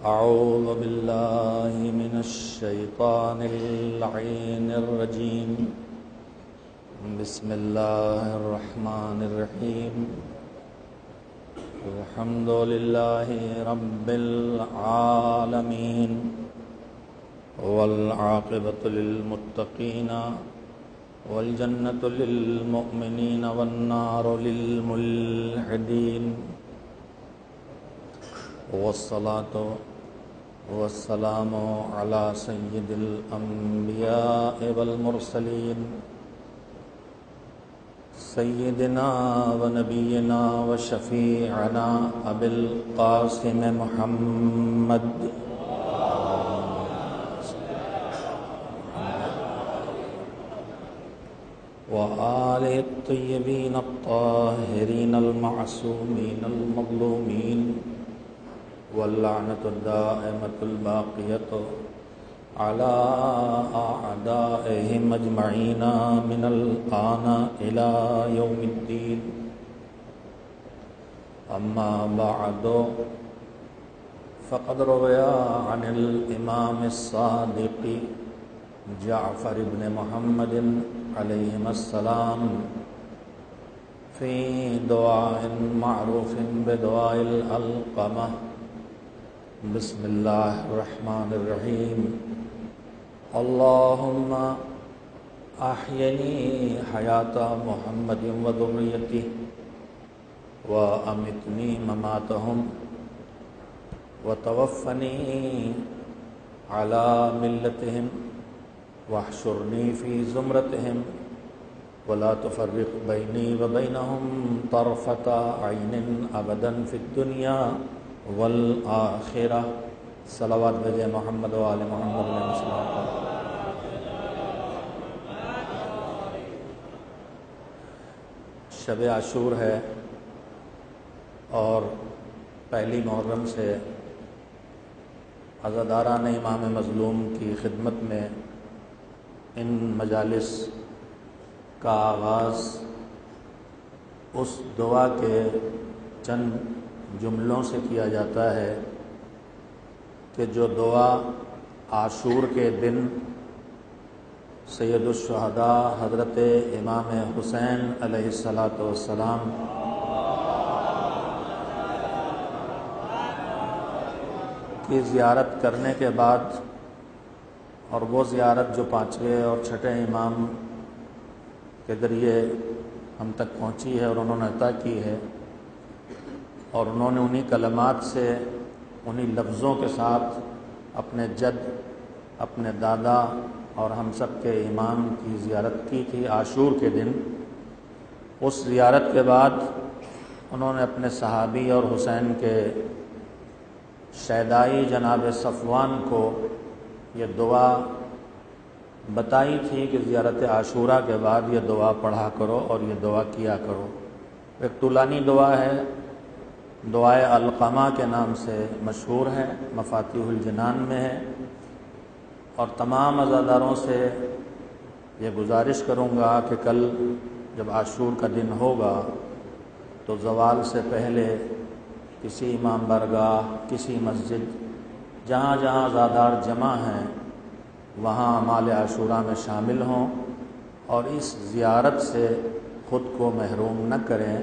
أعوذ بالله من الشيطان اللعين الرجيم. بسم الله الرحمن الرحيم. الحمد لله رب العالمين والعاقبة للمتقين والجنة للمؤمنين والنار للملحدين، والصلاة والسلام على سيد الأنبياء والمرسلين سيدنا ونبينا وشفيعنا أبي القاسم محمد وآله الطيبين الطاهرين المعصومين المظلومين، واللعنة الدائمة الباقية على أعدائهم أجمعين من الآن إلى يوم الدين. أما بعد، فقد روي عن الإمام الصادق جعفر بن محمد عليهما السلام في دعاء معروف بدعاء العلقمة: بسم الله الرحمن الرحيم. اللهم أحيني حياة محمد وذريته وأمتني مماتهم وتوفني على ملتهم واحشرني في زمرتهم ولا تفرق بيني وبينهم طرفة عين أبدا في الدنيا والآخرة. صلوات بھیجے محمد و آل محمد علیہ السلام. شب عاشور ہے اور پہلی محرم سے عزاداران امام مظلوم کی خدمت میں ان مجالس کا آغاز اس دعا کے چند جملوں سے کیا جاتا ہے کہ جو دعا عاشور کے دن سید الشہداء حضرت امام حسین علیہ السلام کی زیارت کرنے کے بعد، اور وہ زیارت جو پانچویں اور چھٹے امام کے ذریعے ہم تک پہنچی ہے اور انہوں نے عطا کی ہے، اور انہوں نے انہی کلمات سے، انہی لفظوں کے ساتھ اپنے جد، اپنے دادا اور ہم سب کے امام کی زیارت کی تھی عاشور کے دن. اس زیارت کے بعد انہوں نے اپنے صحابی اور حسین کے شیدائی جناب صفوان کو یہ دعا بتائی تھی کہ زیارت عاشورہ کے بعد یہ دعا پڑھا کرو اور یہ دعا کیا کرو. ایک طولانی دعا ہے، دعائے علقمہ کے نام سے مشہور ہے، مفاتیح الجنان میں ہے. اور تمام عزاداروں سے یہ گزارش کروں گا کہ کل جب عاشور کا دن ہوگا تو زوال سے پہلے کسی امام بارگاہ، کسی مسجد، جہاں جہاں عزادار جمع ہیں وہاں اعمال عاشورہ میں شامل ہوں اور اس زیارت سے خود کو محروم نہ کریں.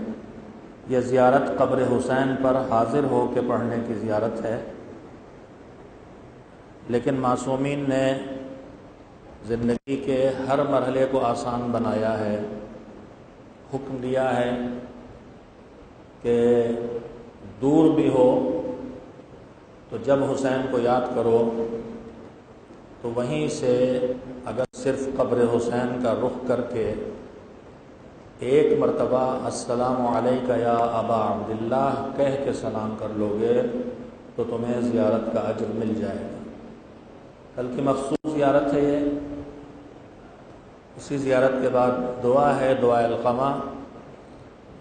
یہ زیارت قبر حسین پر حاضر ہو کے پڑھنے کی زیارت ہے، لیکن معصومین نے زندگی کے ہر مرحلے کو آسان بنایا ہے. حکم دیا ہے کہ دور بھی ہو تو جب حسین کو یاد کرو تو وہیں سے اگر صرف قبر حسین کا رخ کر کے ایک مرتبہ السلام علیکہ یا ابا عبداللہ کہہ کے سلام کر لو گے تو تمہیں زیارت کا اجر مل جائے گا. کل کی مخصوص زیارت ہے یہ. اسی زیارت کے بعد دعا ہے، دعائے علقمہ،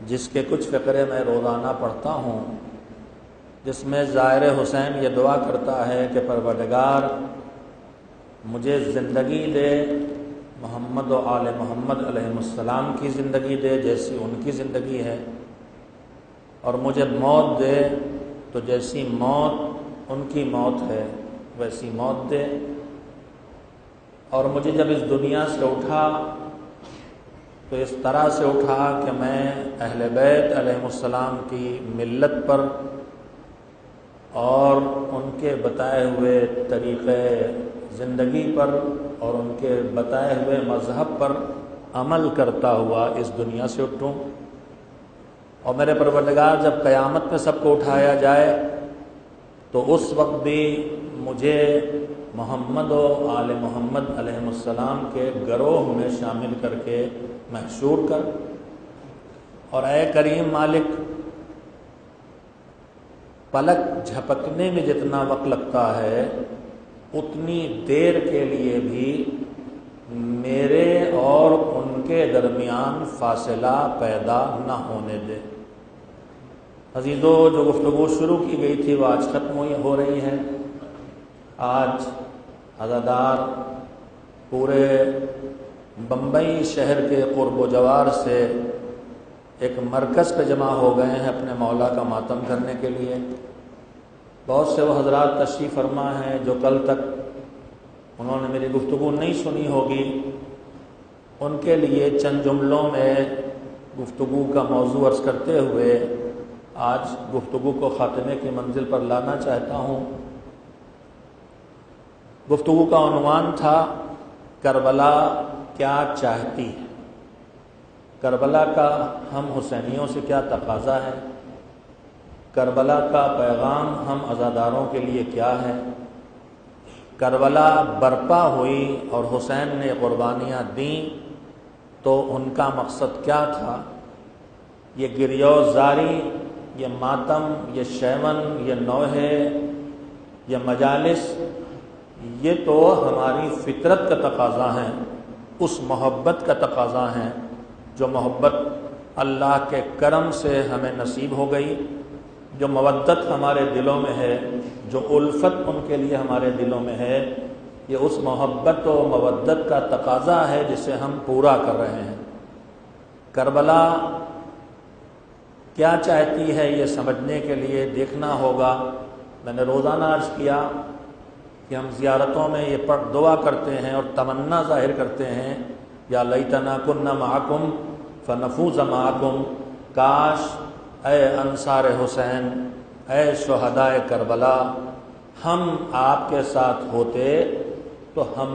جس کے کچھ فقرے میں روزانہ پڑھتا ہوں، جس میں زائر حسین یہ دعا کرتا ہے کہ پروردگار مجھے زندگی دے محمد و آل محمد علیہ السلام کی زندگی دے جیسی ان کی زندگی ہے، اور مجھے موت دے تو جیسی موت ان کی موت ہے ویسی موت دے، اور مجھے جب اس دنیا سے اٹھا تو اس طرح سے اٹھا کہ میں اہل بیت علیہ السلام کی ملت پر اور ان کے بتائے ہوئے طریقے زندگی پر اور ان کے بتائے ہوئے مذہب پر عمل کرتا ہوا اس دنیا سے اٹھوں، اور میرے پروردگار جب قیامت میں سب کو اٹھایا جائے تو اس وقت بھی مجھے محمد و آل محمد علیہ السلام کے گروہ میں شامل کر کے محشور کر، اور اے کریم مالک، پلک جھپکنے میں جتنا وقت لگتا ہے اتنی دیر کے لیے بھی میرے اور ان کے درمیان فاصلہ پیدا نہ ہونے دے۔ عزیزو، جو گفتگو شروع کی گئی تھی وہ آج ختم ہو رہی ہے۔ آج عزادار پورے بمبئی شہر کے قرب و جوار سے ایک مرکز پہ جمع ہو گئے ہیں اپنے مولا کا ماتم کرنے کے لیے۔ بہت سے وہ حضرات تشریف فرما ہیں جو کل تک انہوں نے میری گفتگو نہیں سنی ہوگی، ان کے لیے چند جملوں میں گفتگو کا موضوع عرض کرتے ہوئے آج گفتگو کو خاتمے کی منزل پر لانا چاہتا ہوں۔ گفتگو کا عنوان تھا کربلا کیا چاہتی ہے، کربلا کا ہم حسینیوں سے کیا تقاضا ہے، کربلا کا پیغام ہم عزاداروں کے لیے کیا ہے، کربلا برپا ہوئی اور حسین نے قربانیاں دیں تو ان کا مقصد کیا تھا۔ یہ گریو زاری، یہ ماتم، یہ شیون، یہ نوحے، یہ مجالس، یہ تو ہماری فطرت کا تقاضا ہے، اس محبت کا تقاضا ہے جو محبت اللہ کے کرم سے ہمیں نصیب ہو گئی، جو مودت ہمارے دلوں میں ہے، جو الفت ان کے لیے ہمارے دلوں میں ہے، یہ اس محبت و مودت کا تقاضا ہے جسے ہم پورا کر رہے ہیں۔ کربلا کیا چاہتی ہے یہ سمجھنے کے لیے دیکھنا ہوگا۔ میں نے روزانہ عرض کیا کہ ہم زیارتوں میں یہ دعا کرتے ہیں اور تمنا ظاہر کرتے ہیں، یا لیتنا کننا معکم فنفوز معکم، کاش اے انصار حسین، اے شہدائے کربلا، ہم آپ کے ساتھ ہوتے تو ہم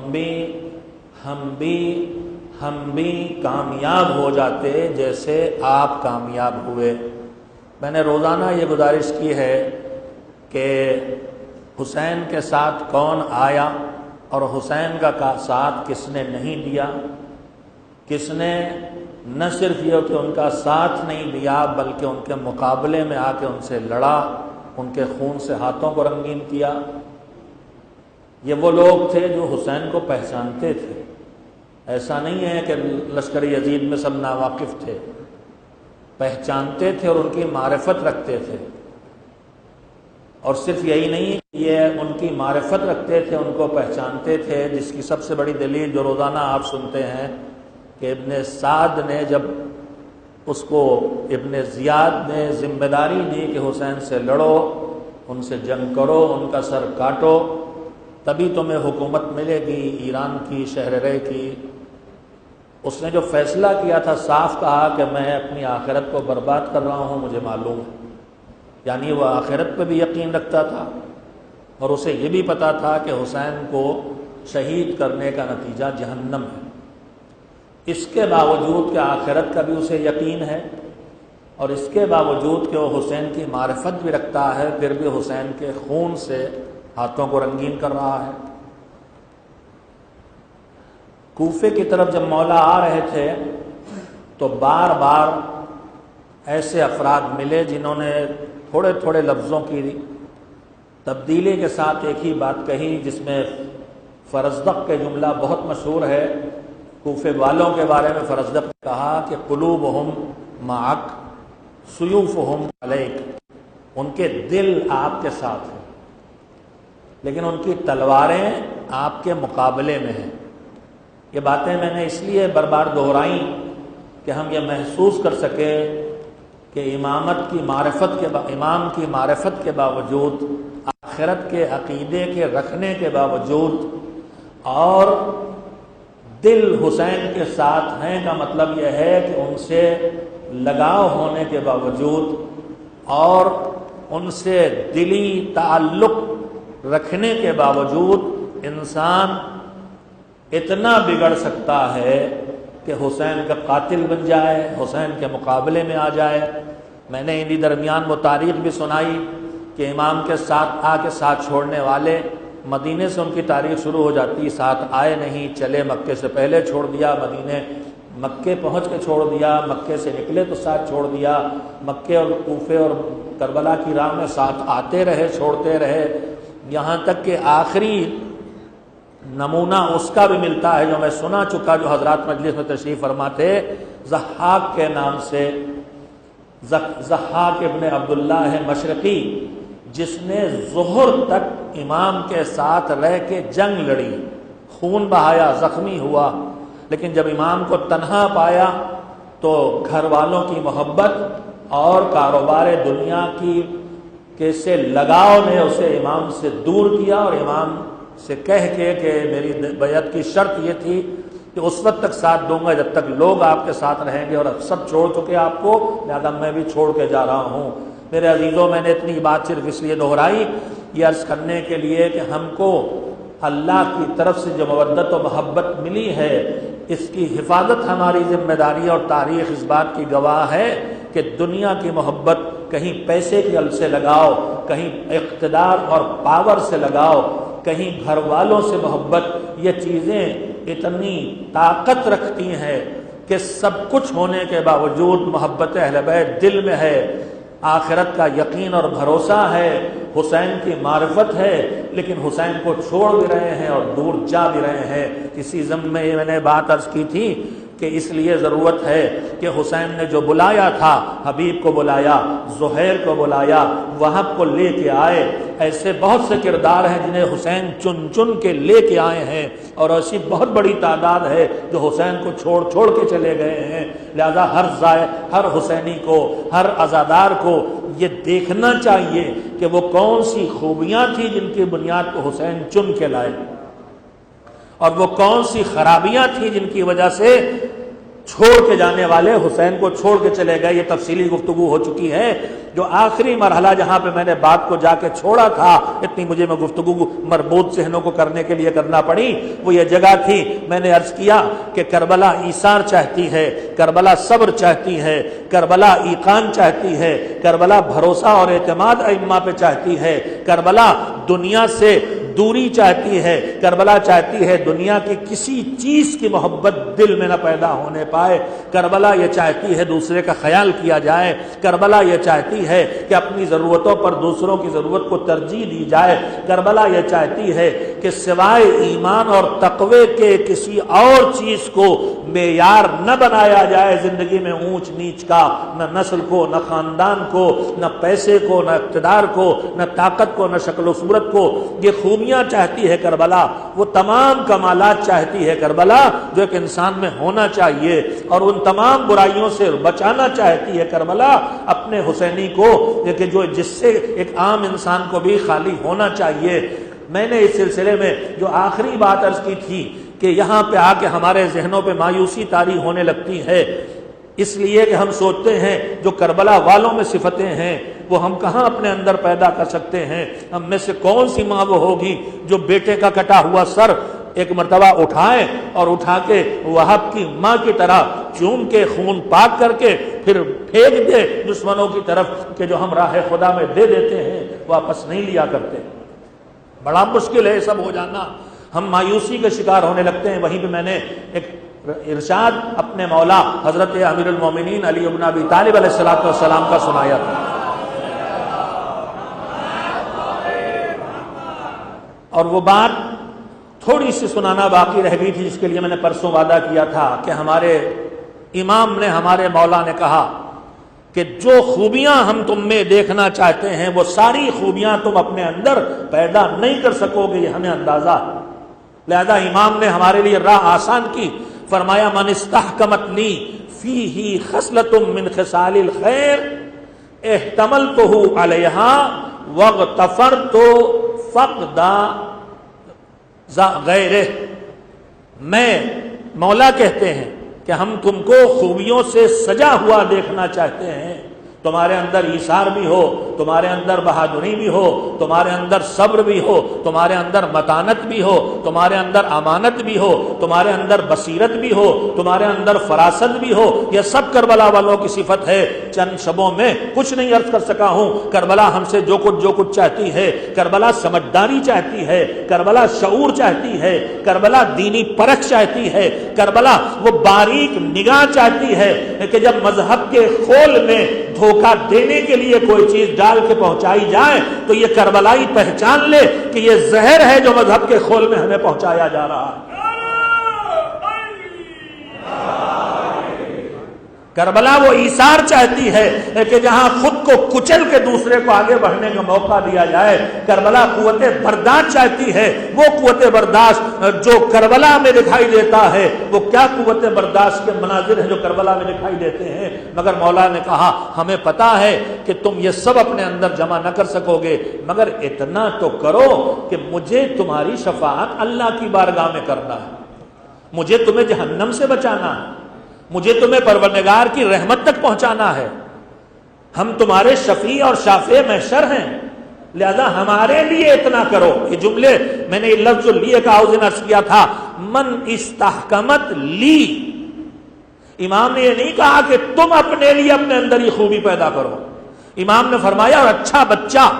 بھی کامیاب ہو جاتے جیسے آپ کامیاب ہوئے۔ میں نے روزانہ یہ گزارش کی ہے کہ حسین کے ساتھ کون آیا اور حسین کا ساتھ کس نے نہیں دیا، کس نے نہ صرف یہ کہ ان کا ساتھ نہیں دیا بلکہ ان کے مقابلے میں آ کے ان سے لڑا، ان کے خون سے ہاتھوں کو رنگین کیا۔ یہ وہ لوگ تھے جو حسین کو پہچانتے تھے، ایسا نہیں ہے کہ لشکر یزید میں سب ناواقف تھے، پہچانتے تھے اور ان کی معرفت رکھتے تھے۔ اور صرف یہی نہیں، یہ ان کی معرفت رکھتے تھے، ان کو پہچانتے تھے، جس کی سب سے بڑی دلیل جو روزانہ آپ سنتے ہیں کہ ابن سعد نے جب اس کو ابن زیاد نے ذمہ داری دی کہ حسین سے لڑو، ان سے جنگ کرو، ان کا سر کاٹو، تبھی تمہیں حکومت ملے گی ایران کی، شہر رے کی۔ اس نے جو فیصلہ کیا تھا صاف کہا کہ میں اپنی آخرت کو برباد کر رہا ہوں، مجھے معلوم ہے۔ یعنی وہ آخرت پہ بھی یقین رکھتا تھا اور اسے یہ بھی پتا تھا کہ حسین کو شہید کرنے کا نتیجہ جہنم ہے۔ اس کے باوجود کہ آخرت کا بھی اسے یقین ہے اور اس کے باوجود کہ وہ حسین کی معرفت بھی رکھتا ہے، پھر بھی حسین کے خون سے ہاتھوں کو رنگین کر رہا ہے۔ کوفے کی طرف جب مولا آ رہے تھے تو بار بار ایسے افراد ملے جنہوں نے تھوڑے تھوڑے لفظوں کی تبدیلی کے ساتھ ایک ہی بات کہی، جس میں فرزدق کے جملہ بہت مشہور ہے۔ کوفے والوں کے بارے میں فرزدق نے کہا کہ قلوبہم معک سیوفہم علیک، ان کے دل آپ کے ساتھ ہیں لیکن ان کی تلواریں آپ کے مقابلے میں ہیں۔ یہ باتیں میں نے اس لیے بار بار دہرائیں کہ ہم یہ محسوس کر سکیں کہ امام کی معرفت کے باوجود آخرت کے عقیدے کے رکھنے کے باوجود اور دل حسین کے ساتھ ہیں کا مطلب یہ ہے کہ ان سے لگاؤ ہونے کے باوجود اور ان سے دلی تعلق رکھنے کے باوجود انسان اتنا بگڑ سکتا ہے کہ حسین کا قاتل بن جائے، حسین کے مقابلے میں آ جائے۔ میں نے انہی درمیان وہ تاریخ بھی سنائی کہ امام کے ساتھ آ کے ساتھ چھوڑنے والے، مدینے سے ان کی تاریخ شروع ہو جاتی، ساتھ آئے نہیں، چلے مکے سے پہلے چھوڑ دیا، مدینے مکے پہنچ کے چھوڑ دیا، مکے سے نکلے تو ساتھ چھوڑ دیا، مکے اور کوفے اور کربلا کی راہ میں ساتھ آتے رہے، چھوڑتے رہے، یہاں تک کہ آخری نمونہ اس کا بھی ملتا ہے جو میں سنا چکا، جو حضرات مجلس میں تشریف فرما تھے، ضحاک کے نام سے، ضحاک ابن عبداللہ مشرقی، جس نے ظہر تک امام کے ساتھ رہ کے جنگ لڑی، خون بہایا، زخمی ہوا، لیکن جب امام کو تنہا پایا تو گھر والوں کی محبت اور کاروبار دنیا کے سے لگاؤ نے اسے امام سے دور کیا، اور امام سے کہہ کے کہ میری بیعت کی شرط یہ تھی کہ اس وقت تک ساتھ دوں گا جب تک لوگ آپ کے ساتھ رہیں گے، اور اب سب چھوڑ چکے آپ کو، لہذا میں بھی چھوڑ کے جا رہا ہوں۔ میرے عزیزوں، میں نے اتنی بات صرف اس لیے دہرائی، یہ عرض کرنے کے لیے کہ ہم کو اللہ کی طرف سے جو مودت و محبت ملی ہے، اس کی حفاظت ہماری ذمہ داری، اور تاریخ اس بات کی گواہ ہے کہ دنیا کی محبت کہیں پیسے کے ال سے لگاؤ، کہیں اقتدار اور پاور سے لگاؤ، کہیں گھر والوں سے محبت، یہ چیزیں اتنی طاقت رکھتی ہیں کہ سب کچھ ہونے کے باوجود محبت اہل بیت دل میں ہے، آخرت کا یقین اور بھروسہ ہے، حسین کی معرفت ہے، لیکن حسین کو چھوڑ بھی رہے ہیں اور دور جا بھی رہے ہیں۔ اسی ضمن میں میں نے بات عرض کی تھی کہ اس لیے ضرورت ہے کہ حسین نے جو بلایا تھا، حبیب کو بلایا، زہیر کو بلایا، وہب کو لے کے آئے، ایسے بہت سے کردار ہیں جنہیں حسین چن چن کے لے کے آئے ہیں، اور ایسی بہت بڑی تعداد ہے جو حسین کو چھوڑ کے چلے گئے ہیں۔ لہذا ہر حسینی کو، ہر عزادار کو یہ دیکھنا چاہیے کہ وہ کون سی خوبیاں تھیں جن کی بنیاد کو حسین چن کے لائے، اور وہ کون سی خرابیاں تھیں جن کی وجہ سے چھوڑ کے جانے والے حسین کو چھوڑ کے چلے گئے۔ یہ تفصیلی گفتگو ہو چکی ہے۔ جو آخری مرحلہ جہاں پہ میں نے بات کو جا کے چھوڑا تھا، اتنی مجھے میں گفتگو مربوط ذہنوں کو کرنے کے لیے کرنا پڑی، وہ یہ جگہ تھی، میں نے عرض کیا کہ کربلا ایثار چاہتی ہے، کربلا صبر چاہتی ہے، کربلا ایقان چاہتی ہے، کربلا بھروسہ اور اعتماد ائمہ پہ چاہتی ہے، کربلا دنیا سے دوری چاہتی ہے، کربلا چاہتی ہے دنیا کی کسی چیز کی محبت دل میں نہ پیدا ہونے پائے، کربلا یہ چاہتی ہے دوسرے کا خیال کیا جائے، کربلا یہ چاہتی ہے کہ اپنی ضرورتوں پر دوسروں کی ضرورت کو ترجیح دی جائے، کربلا یہ چاہتی ہے کہ سوائے ایمان اور تقوی کے کسی اور چیز کو معیار نہ بنایا جائے زندگی میں، اونچ نیچ کا، نہ نسل کو، نہ خاندان کو، نہ پیسے کو، نہ اقتدار کو، نہ طاقت کو، نہ شکل و صورت کو۔ یہ خوبیاں چاہتی ہے کربلا، وہ تمام کمالات چاہتی ہے کربلا جو ایک انسان میں ہونا چاہیے، اور ان تمام برائیوں سے بچانا چاہتی ہے کربلا اپنے حسینی کو، کہ جس سے ایک عام انسان کو بھی خالی ہونا چاہیے۔ میں نے اس سلسلے میں جو آخری بات عرض کی تھی کہ یہاں پہ آ کے ہمارے ذہنوں پہ مایوسی طاری ہونے لگتی ہے، اس لیے کہ ہم سوچتے ہیں جو کربلا والوں میں صفتیں ہیں وہ ہم کہاں اپنے اندر پیدا کر سکتے ہیں۔ ہم میں سے کون سی ماں وہ ہوگی جو بیٹے کا کٹا ہوا سر ایک مرتبہ اٹھائے اور اٹھا کے وہب کی ماں کی طرح چوم کے خون پاک کر کے پھر پھینک دے دشمنوں کی طرف، کہ جو ہم راہ خدا میں دے دیتے ہیں واپس نہیں لیا کرتے۔ بڑا مشکل ہے سب ہو جانا، ہم مایوسی کے شکار ہونے لگتے ہیں۔ وہیں پہ میں نے ایک ارشاد اپنے مولا حضرت امیر المومنین علی بن ابی طالب علیہ الصلوۃ والسلام کا سنایا تھا، اور وہ بات تھوڑی سی سنانا باقی رہ گئی تھی، جس کے لیے میں نے پرسوں وعدہ کیا تھا کہ ہمارے امام نے، ہمارے مولا نے کہا کہ جو خوبیاں ہم تم میں دیکھنا چاہتے ہیں وہ ساری خوبیاں تم اپنے اندر پیدا نہیں کر سکو گے، یہ ہمیں اندازہ ہے۔ لہذا امام نے ہمارے لیے راہ آسان کی، فرمایا من استحکمت لی فیہ خصلۃ من خصال الخیر احتملتہ علیہا وَاغْتَفَرْتُ فَقْدَ غَيْرِهِ، میں مولا کہتے ہیں کہ ہم تم کو خوبیوں سے سجا ہوا دیکھنا چاہتے ہیں، تمہارے اندر ایثار بھی ہو، تمہارے اندر بہادری بھی ہو، تمہارے اندر صبر بھی ہو، تمہارے اندر متانت بھی ہو، تمہارے اندر امانت بھی ہو، تمہارے اندر بصیرت بھی ہو، تمہارے اندر فراست بھی ہو۔ یہ سب کربلا والوں کی صفت ہے۔ چند شبوں میں کچھ نہیں عرض کر سکا ہوں۔ کربلا ہم سے جو کچھ چاہتی ہے، کربلا سمجھداری چاہتی ہے، کربلا شعور چاہتی ہے، کربلا دینی پرکھ چاہتی ہے، کربلا وہ باریک نگاہ چاہتی ہے کہ جب مذہب کے خول میں دھوکہ دینے کے لیے کوئی چیز ڈال کے پہنچائی جائے تو یہ کربلائی پہچان لے کہ یہ زہر ہے جو مذہب کے خول میں ہمیں پہنچایا جا رہا ہے۔ کربلا وہ ایثار چاہتی ہے کہ جہاں خود کو کچل کے دوسرے کو آگے بڑھنے کا موقع دیا جائے۔ کربلا قوت برداشت چاہتی ہے، وہ قوت برداشت جو کربلا میں دکھائی دیتا ہے۔ وہ کیا قوت برداشت کے مناظر ہیں جو کربلا میں دکھائی دیتے ہیں، مگر مولا نے کہا ہمیں پتا ہے کہ تم یہ سب اپنے اندر جمع نہ کر سکو گے، مگر اتنا تو کرو کہ مجھے تمہاری شفاعت اللہ کی بارگاہ میں کرنا ہے، مجھے تمہیں جہنم سے بچانا ہے، مجھے تمہیں پروردگار کی رحمت تک پہنچانا ہے۔ ہم تمہارے شفیع اور شافع محشر ہیں، لہذا ہمارے لیے اتنا کرو۔ یہ جملے میں نے لفظ جو لیے کا آؤزن عرض کیا تھا، من استحکمت لی۔ امام نے یہ نہیں کہا کہ تم اپنے لیے اپنے اندر یہ خوبی پیدا کرو۔ امام نے فرمایا اور اچھا بچہ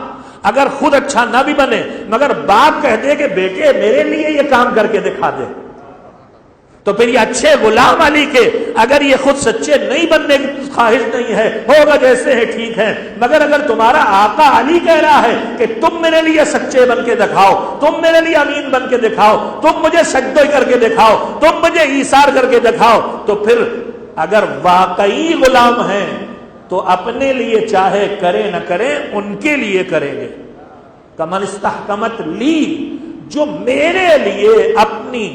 اگر خود اچھا نہ بھی بنے مگر باپ کہہ دے کہ بیٹے میرے لیے یہ کام کر کے دکھا دے، تو پھر یہ اچھے غلام علی کے اگر یہ خود سچے نہیں بننے کی خواہش نہیں ہے، ہوگا جیسے ہے ٹھیک ہے، مگر اگر تمہارا آقا علی کہہ رہا ہے کہ تم میرے لیے سچے بن کے دکھاؤ، تم میرے لیے امین بن کے دکھاؤ، تم مجھے سجدہ کر کے دکھاؤ، تم مجھے ایثار کر کے دکھاؤ، تو پھر اگر واقعی غلام ہیں تو اپنے لیے چاہے کرے نہ کرے ان کے لیے کریں گے۔ کمن استحکمت لی، جو میرے لیے اپنی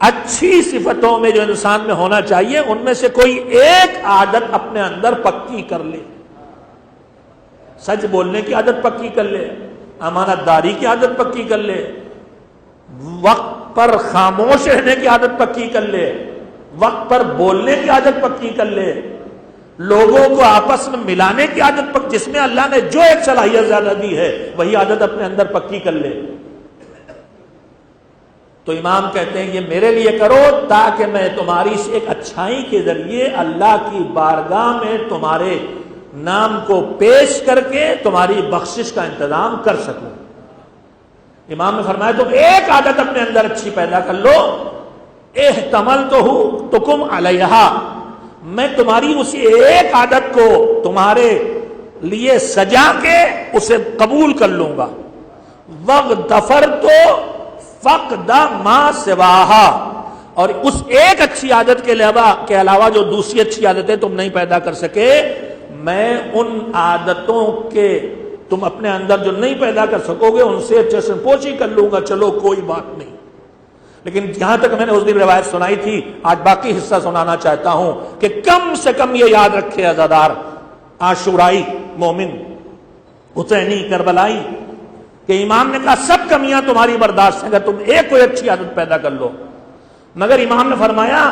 اچھی صفتوں میں جو انسان میں ہونا چاہیے ان میں سے کوئی ایک عادت اپنے اندر پکی کر لے۔ سچ بولنے کی عادت پکی کر لے، امانت داری کی عادت پکی کر لے، وقت پر خاموش رہنے کی عادت پکی کر لے، وقت پر بولنے کی عادت پکی کر لے، لوگوں کو آپس میں ملانے کی عادت جس میں اللہ نے جو ایک صلاحیت زیادہ دی ہے وہی عادت اپنے اندر پکی کر لے۔ تو امام کہتے ہیں یہ میرے لیے کرو تاکہ میں تمہاری اس ایک اچھائی کے ذریعے اللہ کی بارگاہ میں تمہارے نام کو پیش کر کے تمہاری بخشش کا انتظام کر سکوں۔ امام نے فرمایا تم ایک عادت اپنے اندر اچھی پیدا کر لو، احتملتکم علیہا، میں تمہاری اسی ایک عادت کو تمہارے لیے سجا کے اسے قبول کر لوں گا۔ وغتفرت فقد ما سواہا، اور اس ایک اچھی عادت کے علاوہ جو دوسری اچھی عادتیں تم نہیں پیدا کر سکے، میں ان عادتوں کے تم اپنے اندر جو نہیں پیدا کر سکو گے ان سے چشم پوشی کر لوں گا، چلو کوئی بات نہیں۔ لیکن جہاں تک میں نے اس دن روایت سنائی تھی، آج باقی حصہ سنانا چاہتا ہوں کہ کم سے کم یہ یاد رکھے عزادار عاشورائی مومن حسینی کربلائی کہ امام نے کہا سب کمیاں تمہاری برداشت ہیں، اگر تم ایک کوئی اچھی عادت پیدا کر لو، مگر امام نے فرمایا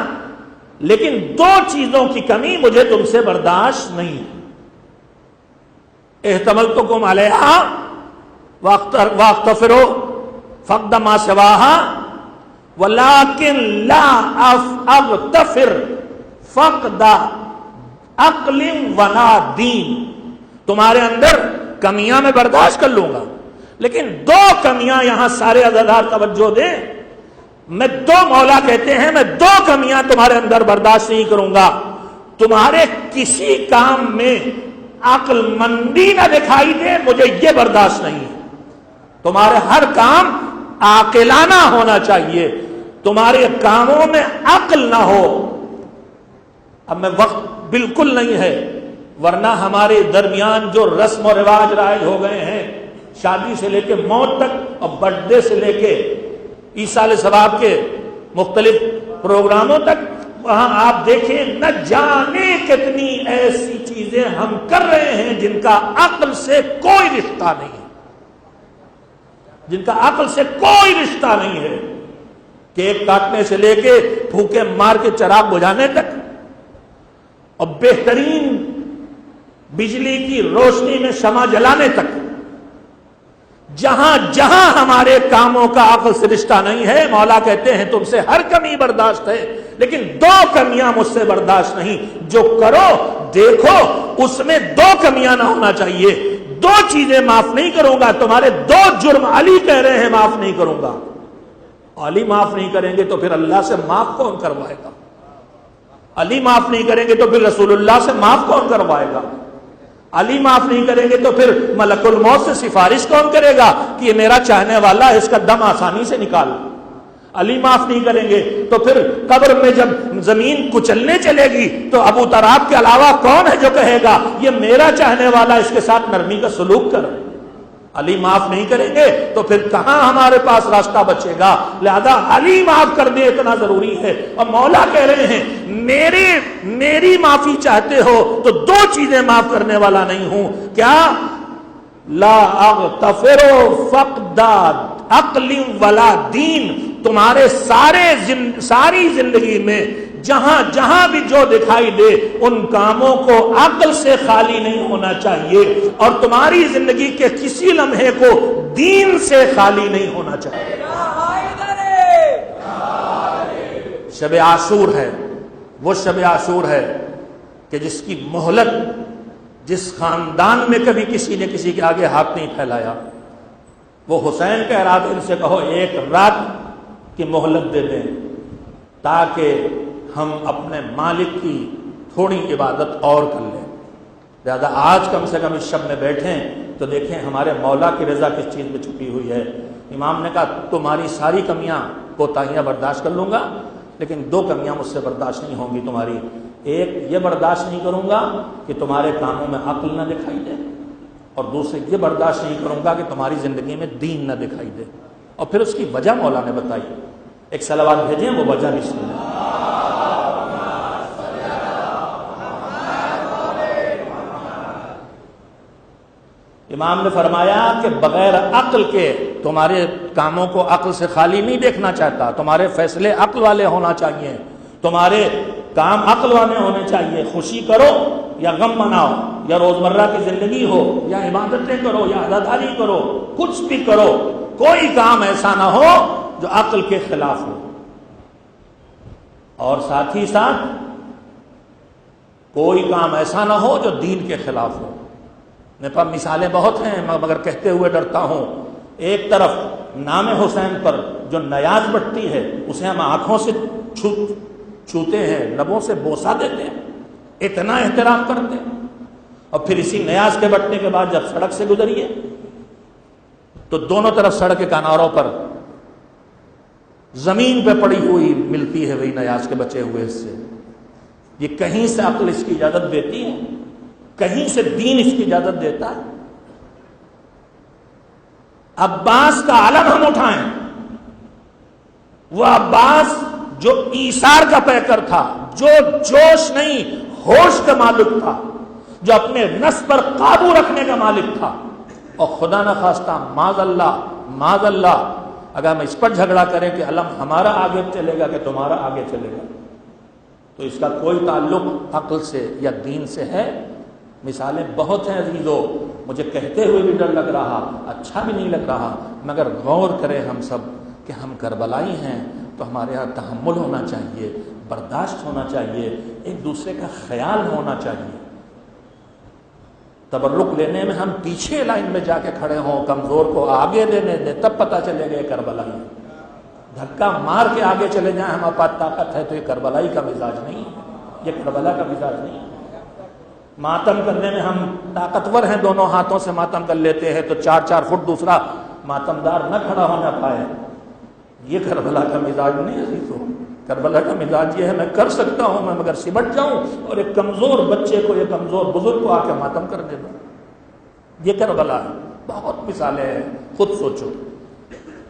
لیکن دو چیزوں کی کمی مجھے تم سے برداشت نہیں ہے۔ احتملتکم علیہا واغتفروا فقد ما سواہا ولیکن لا اغتفر فقد عقل ولا دین، تمہارے اندر کمیاں میں برداشت کر لوں گا لیکن دو کمیاں یہاں سارے عزادار توجہ دیں، میں دو مولا کہتے ہیں میں دو کمیاں تمہارے اندر برداشت نہیں کروں گا، تمہارے کسی کام میں عقل مندی نہ دکھائی دے مجھے یہ برداشت نہیں ہے، تمہارے ہر کام عاقلانہ ہونا چاہیے، تمہارے کاموں میں عقل نہ ہو۔ اب میں وقت بالکل نہیں ہے ورنہ ہمارے درمیان جو رسم و رواج رائج ہو گئے ہیں شادی سے لے کے موت تک اور برتھ ڈے سے لے کے ایصال ثواب کے مختلف پروگراموں تک، وہاں آپ دیکھیں نہ جانے کتنی ایسی چیزیں ہم کر رہے ہیں جن کا عقل سے کوئی رشتہ نہیں ہے۔ جن کا عقل سے کوئی رشتہ نہیں ہے، کیک کاٹنے سے لے کے پھوکے مار کے چراغ بجھانے تک اور بہترین بجلی کی روشنی میں شمع جلانے تک، جہاں جہاں ہمارے کاموں کا عقل سے رشتہ نہیں ہے، مولا کہتے ہیں تم سے ہر کمی برداشت ہے، لیکن دو کمیاں مجھ سے برداشت نہیں، جو کرو دیکھو اس میں دو کمیاں نہ ہونا چاہیے، دو چیزیں معاف نہیں کروں گا، تمہارے دو جرم علی کہہ رہے ہیں معاف نہیں کروں گا، علی معاف نہیں کریں گے تو پھر اللہ سے معاف کون کروائے گا؟ علی معاف نہیں کریں گے تو پھر رسول اللہ سے معاف کون کروائے گا؟ علی معاف نہیں کریں گے تو پھر ملک الموت سے سفارش کون کرے گا کہ یہ میرا چاہنے والا ہے، اس کا دم آسانی سے نکال؟ علی معاف نہیں کریں گے تو پھر قبر میں جب زمین کچلنے چلے گی تو ابو تراب کے علاوہ کون ہے جو کہے گا یہ میرا چاہنے والا، اس کے ساتھ نرمی کا سلوک کر؟ علی معاف نہیں کریں گے تو پھر کہاں ہمارے پاس راستہ بچے گا؟ لہذا علی معاف کر دے اتنا ضروری ہے، اور مولا کہہ رہے ہیں میری معافی چاہتے ہو تو دو چیزیں معاف کرنے والا نہیں ہوں، کیا؟ لا اغتفر فقد عقل ولا دین، تمہارے ساری زندگی میں جہاں جہاں بھی جو دکھائی دے ان کاموں کو عقل سے خالی نہیں ہونا چاہیے، اور تمہاری زندگی کے کسی لمحے کو دین سے خالی نہیں ہونا چاہیے۔ شب عاشور ہے، وہ شب عاشور ہے کہ جس کی مہلت، جس خاندان میں کبھی کسی نے کسی کے آگے ہاتھ نہیں پھیلایا، وہ حسین کہہ رہا تھا ان سے کہو ایک رات کی مہلت دے دیں تاکہ ہم اپنے مالک کی تھوڑی عبادت اور کر لیں۔ لہذا آج کم سے کم اس شب میں بیٹھیں تو دیکھیں ہمارے مولا کی رضا کس چیز میں چھپی ہوئی ہے۔ امام نے کہا تمہاری ساری کمیاں کوتاہیاں برداشت کر لوں گا، لیکن دو کمیاں مجھ سے برداشت نہیں ہوں گی تمہاری۔ ایک یہ برداشت نہیں کروں گا کہ تمہارے کاموں میں عقل نہ دکھائی دے، اور دوسرے یہ برداشت نہیں کروں گا کہ تمہاری زندگی میں دین نہ دکھائی دے۔ اور پھر اس کی وجہ مولا نے بتائی، ایک صلوات بھیجیں وہ وجہ بھی سنیں۔ امام نے فرمایا کہ بغیر عقل کے تمہارے کاموں کو عقل سے خالی نہیں دیکھنا چاہتا، تمہارے فیصلے عقل والے ہونا چاہیے، تمہارے کام عقل والے ہونے چاہیے، خوشی کرو یا غم مناؤ، یا روزمرہ کی زندگی ہو یا عبادتیں کرو یا عزاداری کرو، کچھ بھی کرو، کوئی کام ایسا نہ ہو جو عقل کے خلاف ہو، اور ساتھ ہی ساتھ کوئی کام ایسا نہ ہو جو دین کے خلاف ہو۔ میرے پاس مثالیں بہت ہیں مگر کہتے ہوئے ڈرتا ہوں۔ ایک طرف نام حسین پر جو نیاز بٹتی ہے اسے ہم آنکھوں سے چھوتے ہیں، لبوں سے بوسہ دیتے ہیں، اتنا احترام کرتے ہیں، اور پھر اسی نیاز کے بٹنے کے بعد جب سڑک سے گزریے تو دونوں طرف سڑک کے کناروں پر زمین پہ پڑی ہوئی ملتی ہے وہی نیاز کے بچے ہوئے حصے۔ یہ کہیں سے عقل اس کی اجازت دیتی ہے، کہیں سے دین اس کی اجازت دیتا ہے؟ عباس کا علم ہم اٹھائیں، وہ عباس جو ایثار کا پیکر تھا، جو جوش نہیں ہوش کا مالک تھا، جو اپنے نفس پر قابو رکھنے کا مالک تھا، اور خدا نہ خواستہ معاذ اللہ اگر ہم اس پر جھگڑا کریں کہ علم ہمارا آگے چلے گا کہ تمہارا آگے چلے گا، تو اس کا کوئی تعلق عقل سے یا دین سے ہے؟ مثالیں بہت ہیں عزیزو، مجھے کہتے ہوئے بھی ڈر لگ رہا، اچھا بھی نہیں لگ رہا، مگر غور کریں ہم سب کہ ہم کربلائی ہیں تو ہمارے یہاں تحمل ہونا چاہیے، برداشت ہونا چاہیے، ایک دوسرے کا خیال ہونا چاہیے۔ تبرک لینے میں ہم پیچھے لائن میں جا کے کھڑے ہوں، کمزور کو آگے دینے دیں، تب پتہ چلے گا یہ کربلائی۔ دھکا مار کے آگے چلے جائیں ہمارے پاس طاقت ہے تو یہ کربلائی کا مزاج نہیں ہے، یہ کربلا کا مزاج نہیں ہے۔ ماتم کرنے میں ہم طاقتور ہیں، دونوں ہاتھوں سے ماتم کر لیتے ہیں تو 4 فٹ دوسرا ماتمدار نہ کھڑا ہو نہ پائے، یہ کربلا کا مزاج نہیں عزیزو۔ کربلا کا مزاج یہ ہے میں کر سکتا ہوں میں مگر سمٹ جاؤں اور ایک کمزور بچے کو، ایک کمزور بزرگ کو آ کے ماتم کر دے دوں، یہ کربلا ہے۔ بہت مثالیں ہیں، خود سوچو۔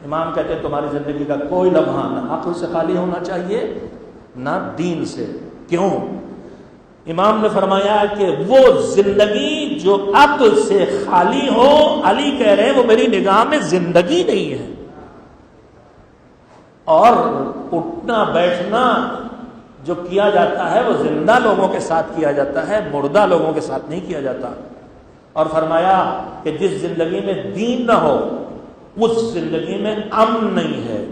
امام کہتے ہیں تمہاری زندگی کا کوئی لمحہ نہ عقل سے خالی ہونا چاہیے نہ دین سے۔ کیوں؟ امام نے فرمایا کہ وہ زندگی جو عقل سے خالی ہو، علی کہہ رہے ہیں وہ میری نگاہ میں زندگی نہیں ہے. اور اٹھنا بیٹھنا جو کیا جاتا ہے وہ زندہ لوگوں کے ساتھ کیا جاتا ہے، مردہ لوگوں کے ساتھ نہیں کیا جاتا. اور فرمایا کہ جس زندگی میں دین نہ ہو اس زندگی میں امن نہیں ہے،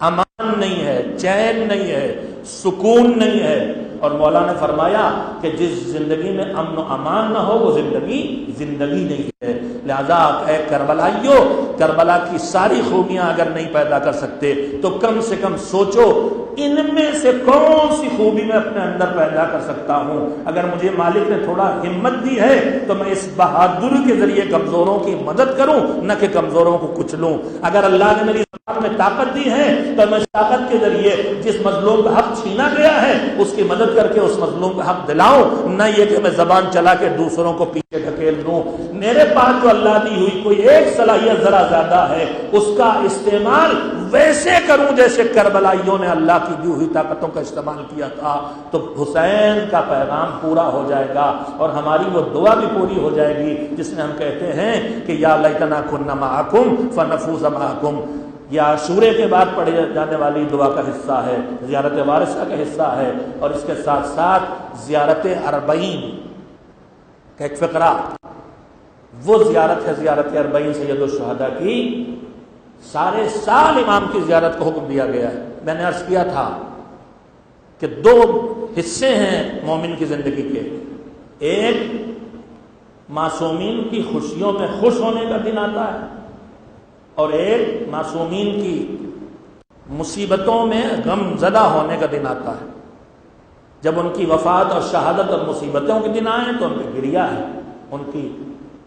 امان نہیں ہے، چین نہیں ہے، سکون نہیں ہے. اور مولا نے فرمایا کہ جس زندگی میں امن و امان نہ ہو وہ زندگی نہیں ہے. لہذا اے کربلائیو، کربلا کی ساری خوبیاں اگر نہیں پیدا کر سکتے تو کم سے کم سوچو ان میں سے کون سی خوبی میں اپنے اندر پیدا کر سکتا ہوں. اگر مجھے مالک نے تھوڑا ہمت دی ہے تو میں اس بہادر کے ذریعے کمزوروں کی مدد کروں، نہ کہ کمزوروں کو کچلوں. اگر اللہ نے میری زبان میں طاقت دی ہے تو میں طاقت کے ذریعے جس مظلوم کا حق چھینا گیا ہے اس کی مدد کر کے اس مظلوم کا حق دلاؤں، نہ یہ کہ میں زبان چلا کے دوسروں کو پیچھے ڈھکیل دوں. میرے پاس جو اللہ دی ہوئی کوئی ایک صلاحیت ذرا زیادہ ہے، اس کا استعمال ویسے کروں جیسے کربلائیوں نے اللہ کی دی ہوئی طاقتوں کا استعمال کیا تھا، تو حسین کا پیغام پورا ہو جائے گا اور ہماری وہ دعا بھی پوری ہو جائے گی جس میں ہم کہتے ہیں کہ یا لیتنا کنا معکم فنفوز معکم. یہ عاشورے کے بعد پڑھی جانے والی دعا کا حصہ ہے، زیارت وارثہ کا حصہ ہے. اور اس کے ساتھ ساتھ زیارت اربعین کا ایک فقرہ، وہ زیارت ہے زیارت اربعین سید الشہداء کی. سارے سال امام کی زیارت کو حکم دیا گیا ہے. میں نے عرض کیا تھا کہ دو حصے ہیں مومن کی زندگی کے، ایک معصومین کی خوشیوں میں خوش ہونے کا دن آتا ہے اور ایک معصومین کی مصیبتوں میں غم زدہ ہونے کا دن آتا ہے. جب ان کی وفات اور شہادت اور مصیبتوں کے دن آئیں تو ان پہ گریہ ہے، ان کی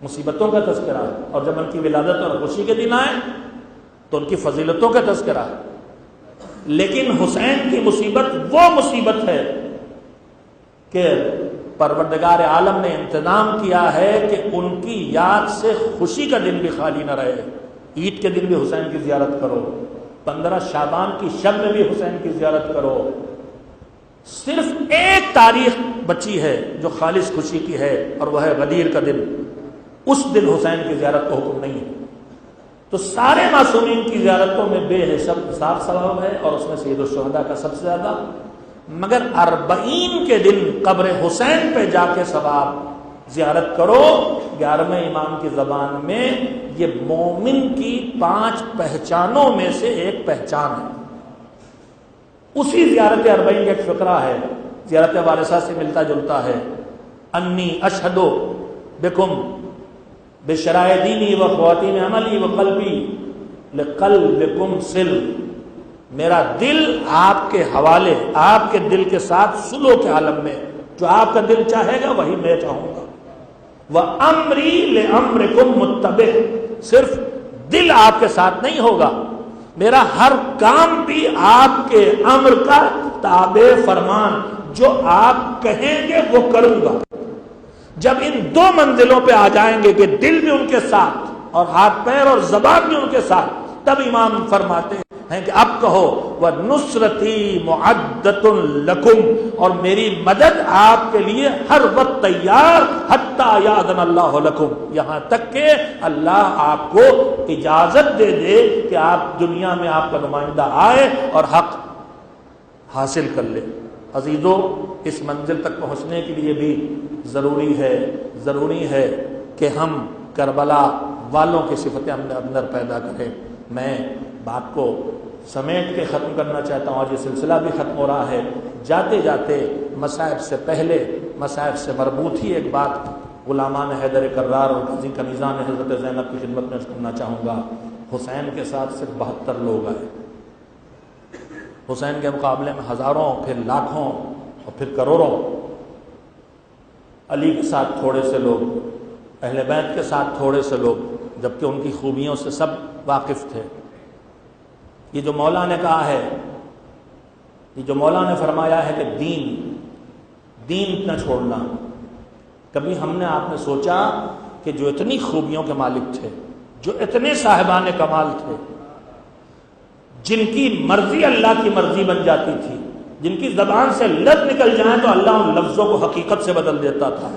مصیبتوں کا تذکرہ ہے. اور جب ان کی ولادت اور خوشی کے دن آئیں تو ان کی فضیلتوں کا تذکرہ ہے. لیکن حسین کی مصیبت وہ مصیبت ہے کہ پروردگار عالم نے انتظام کیا ہے کہ ان کی یاد سے خوشی کا دن بھی خالی نہ رہے. عید کے دن بھی حسین کی زیارت کرو، 15 شعبان کی شب میں بھی حسین کی زیارت کرو. صرف ایک تاریخ بچی ہے جو خالص خوشی کی ہے اور وہ ہے غدیر کا دن. اس دن حسین کی زیارت کو حکم نہیں ہے. تو سارے معصومین کی زیارتوں میں بے حساب ثواب ہے اور اس میں سید الشہداء کا سب سے زیادہ. مگر اربعین کے دن قبر حسین پہ جا کے ثواب زیارت کرو. 11ویں امام کی زبان میں یہ مومن کی 5 پہچانوں میں سے ایک پہچان ہے. اسی زیارت اربعین کا ایک فقرہ ہے، زیارت وارثہ سے ملتا جلتا ہے. انی اشہد بکم بشرائع دینی و خواتین عملی و قلبی لقلبکم سل. میرا دل آپ کے حوالے، آپ کے دل کے ساتھ سلو کے عالم میں، جو آپ کا دل چاہے گا وہی میں چاہوں گا. وَأَمْرِي لِأَمْرِكُمْ مُتَّبِعٌ. صرف دل آپ کے ساتھ نہیں ہوگا، میرا ہر کام بھی آپ کے امر کا تابع فرمان، جو آپ کہیں گے وہ کروں گا. جب ان 2 منزلوں پہ آ جائیں گے کہ دل بھی ان کے ساتھ اور ہاتھ پیر اور زبان بھی ان کے ساتھ، تب امام فرماتے ہیں کہ اب کہو وَنُصْرَتِي مُعَدَّةٌ لَكُمْ، اور میری مدد آپ کے لیے ہر وقت تیار، حَتَّى يَأْذَنَ اللَّهُ لَكُمْ، یہاں تک کہ اللہ آپ کو اجازت دے دے کہ آپ دنیا میں آپ کا نمائندہ آئے اور حق حاصل کر لے. عزیزو، اس منزل تک پہنچنے کے لیے بھی ضروری ہے کہ ہم کربلا والوں کی صفتیں اپنے اندر پیدا کریں. میں بات کو سمیٹ کے ختم کرنا چاہتا ہوں، اور یہ سلسلہ بھی ختم ہو رہا ہے. جاتے جاتے مصائب سے پہلے، مصائب سے مربوط ہی ایک بات غلامان حیدر کرار اور قاضی کنیزان حضرت زینب کی خدمت میں کرنا چاہوں گا. حسین کے ساتھ صرف 72 لوگ آئے. حسین کے مقابلے میں ہزاروں، پھر لاکھوں اور پھر کروڑوں. علی کے ساتھ تھوڑے سے لوگ، اہل بیت کے ساتھ تھوڑے سے لوگ، جبکہ ان کی خوبیوں سے سب واقف تھے. یہ جو مولا نے کہا ہے، یہ جو مولا نے فرمایا ہے کہ دین نہ چھوڑنا. کبھی ہم نے آپ نے سوچا کہ جو اتنی خوبیوں کے مالک تھے، جو اتنے صاحبان کمال تھے، جن کی مرضی اللہ کی مرضی بن جاتی تھی، جن کی زبان سے لفظ نکل جائیں تو اللہ ان لفظوں کو حقیقت سے بدل دیتا تھا.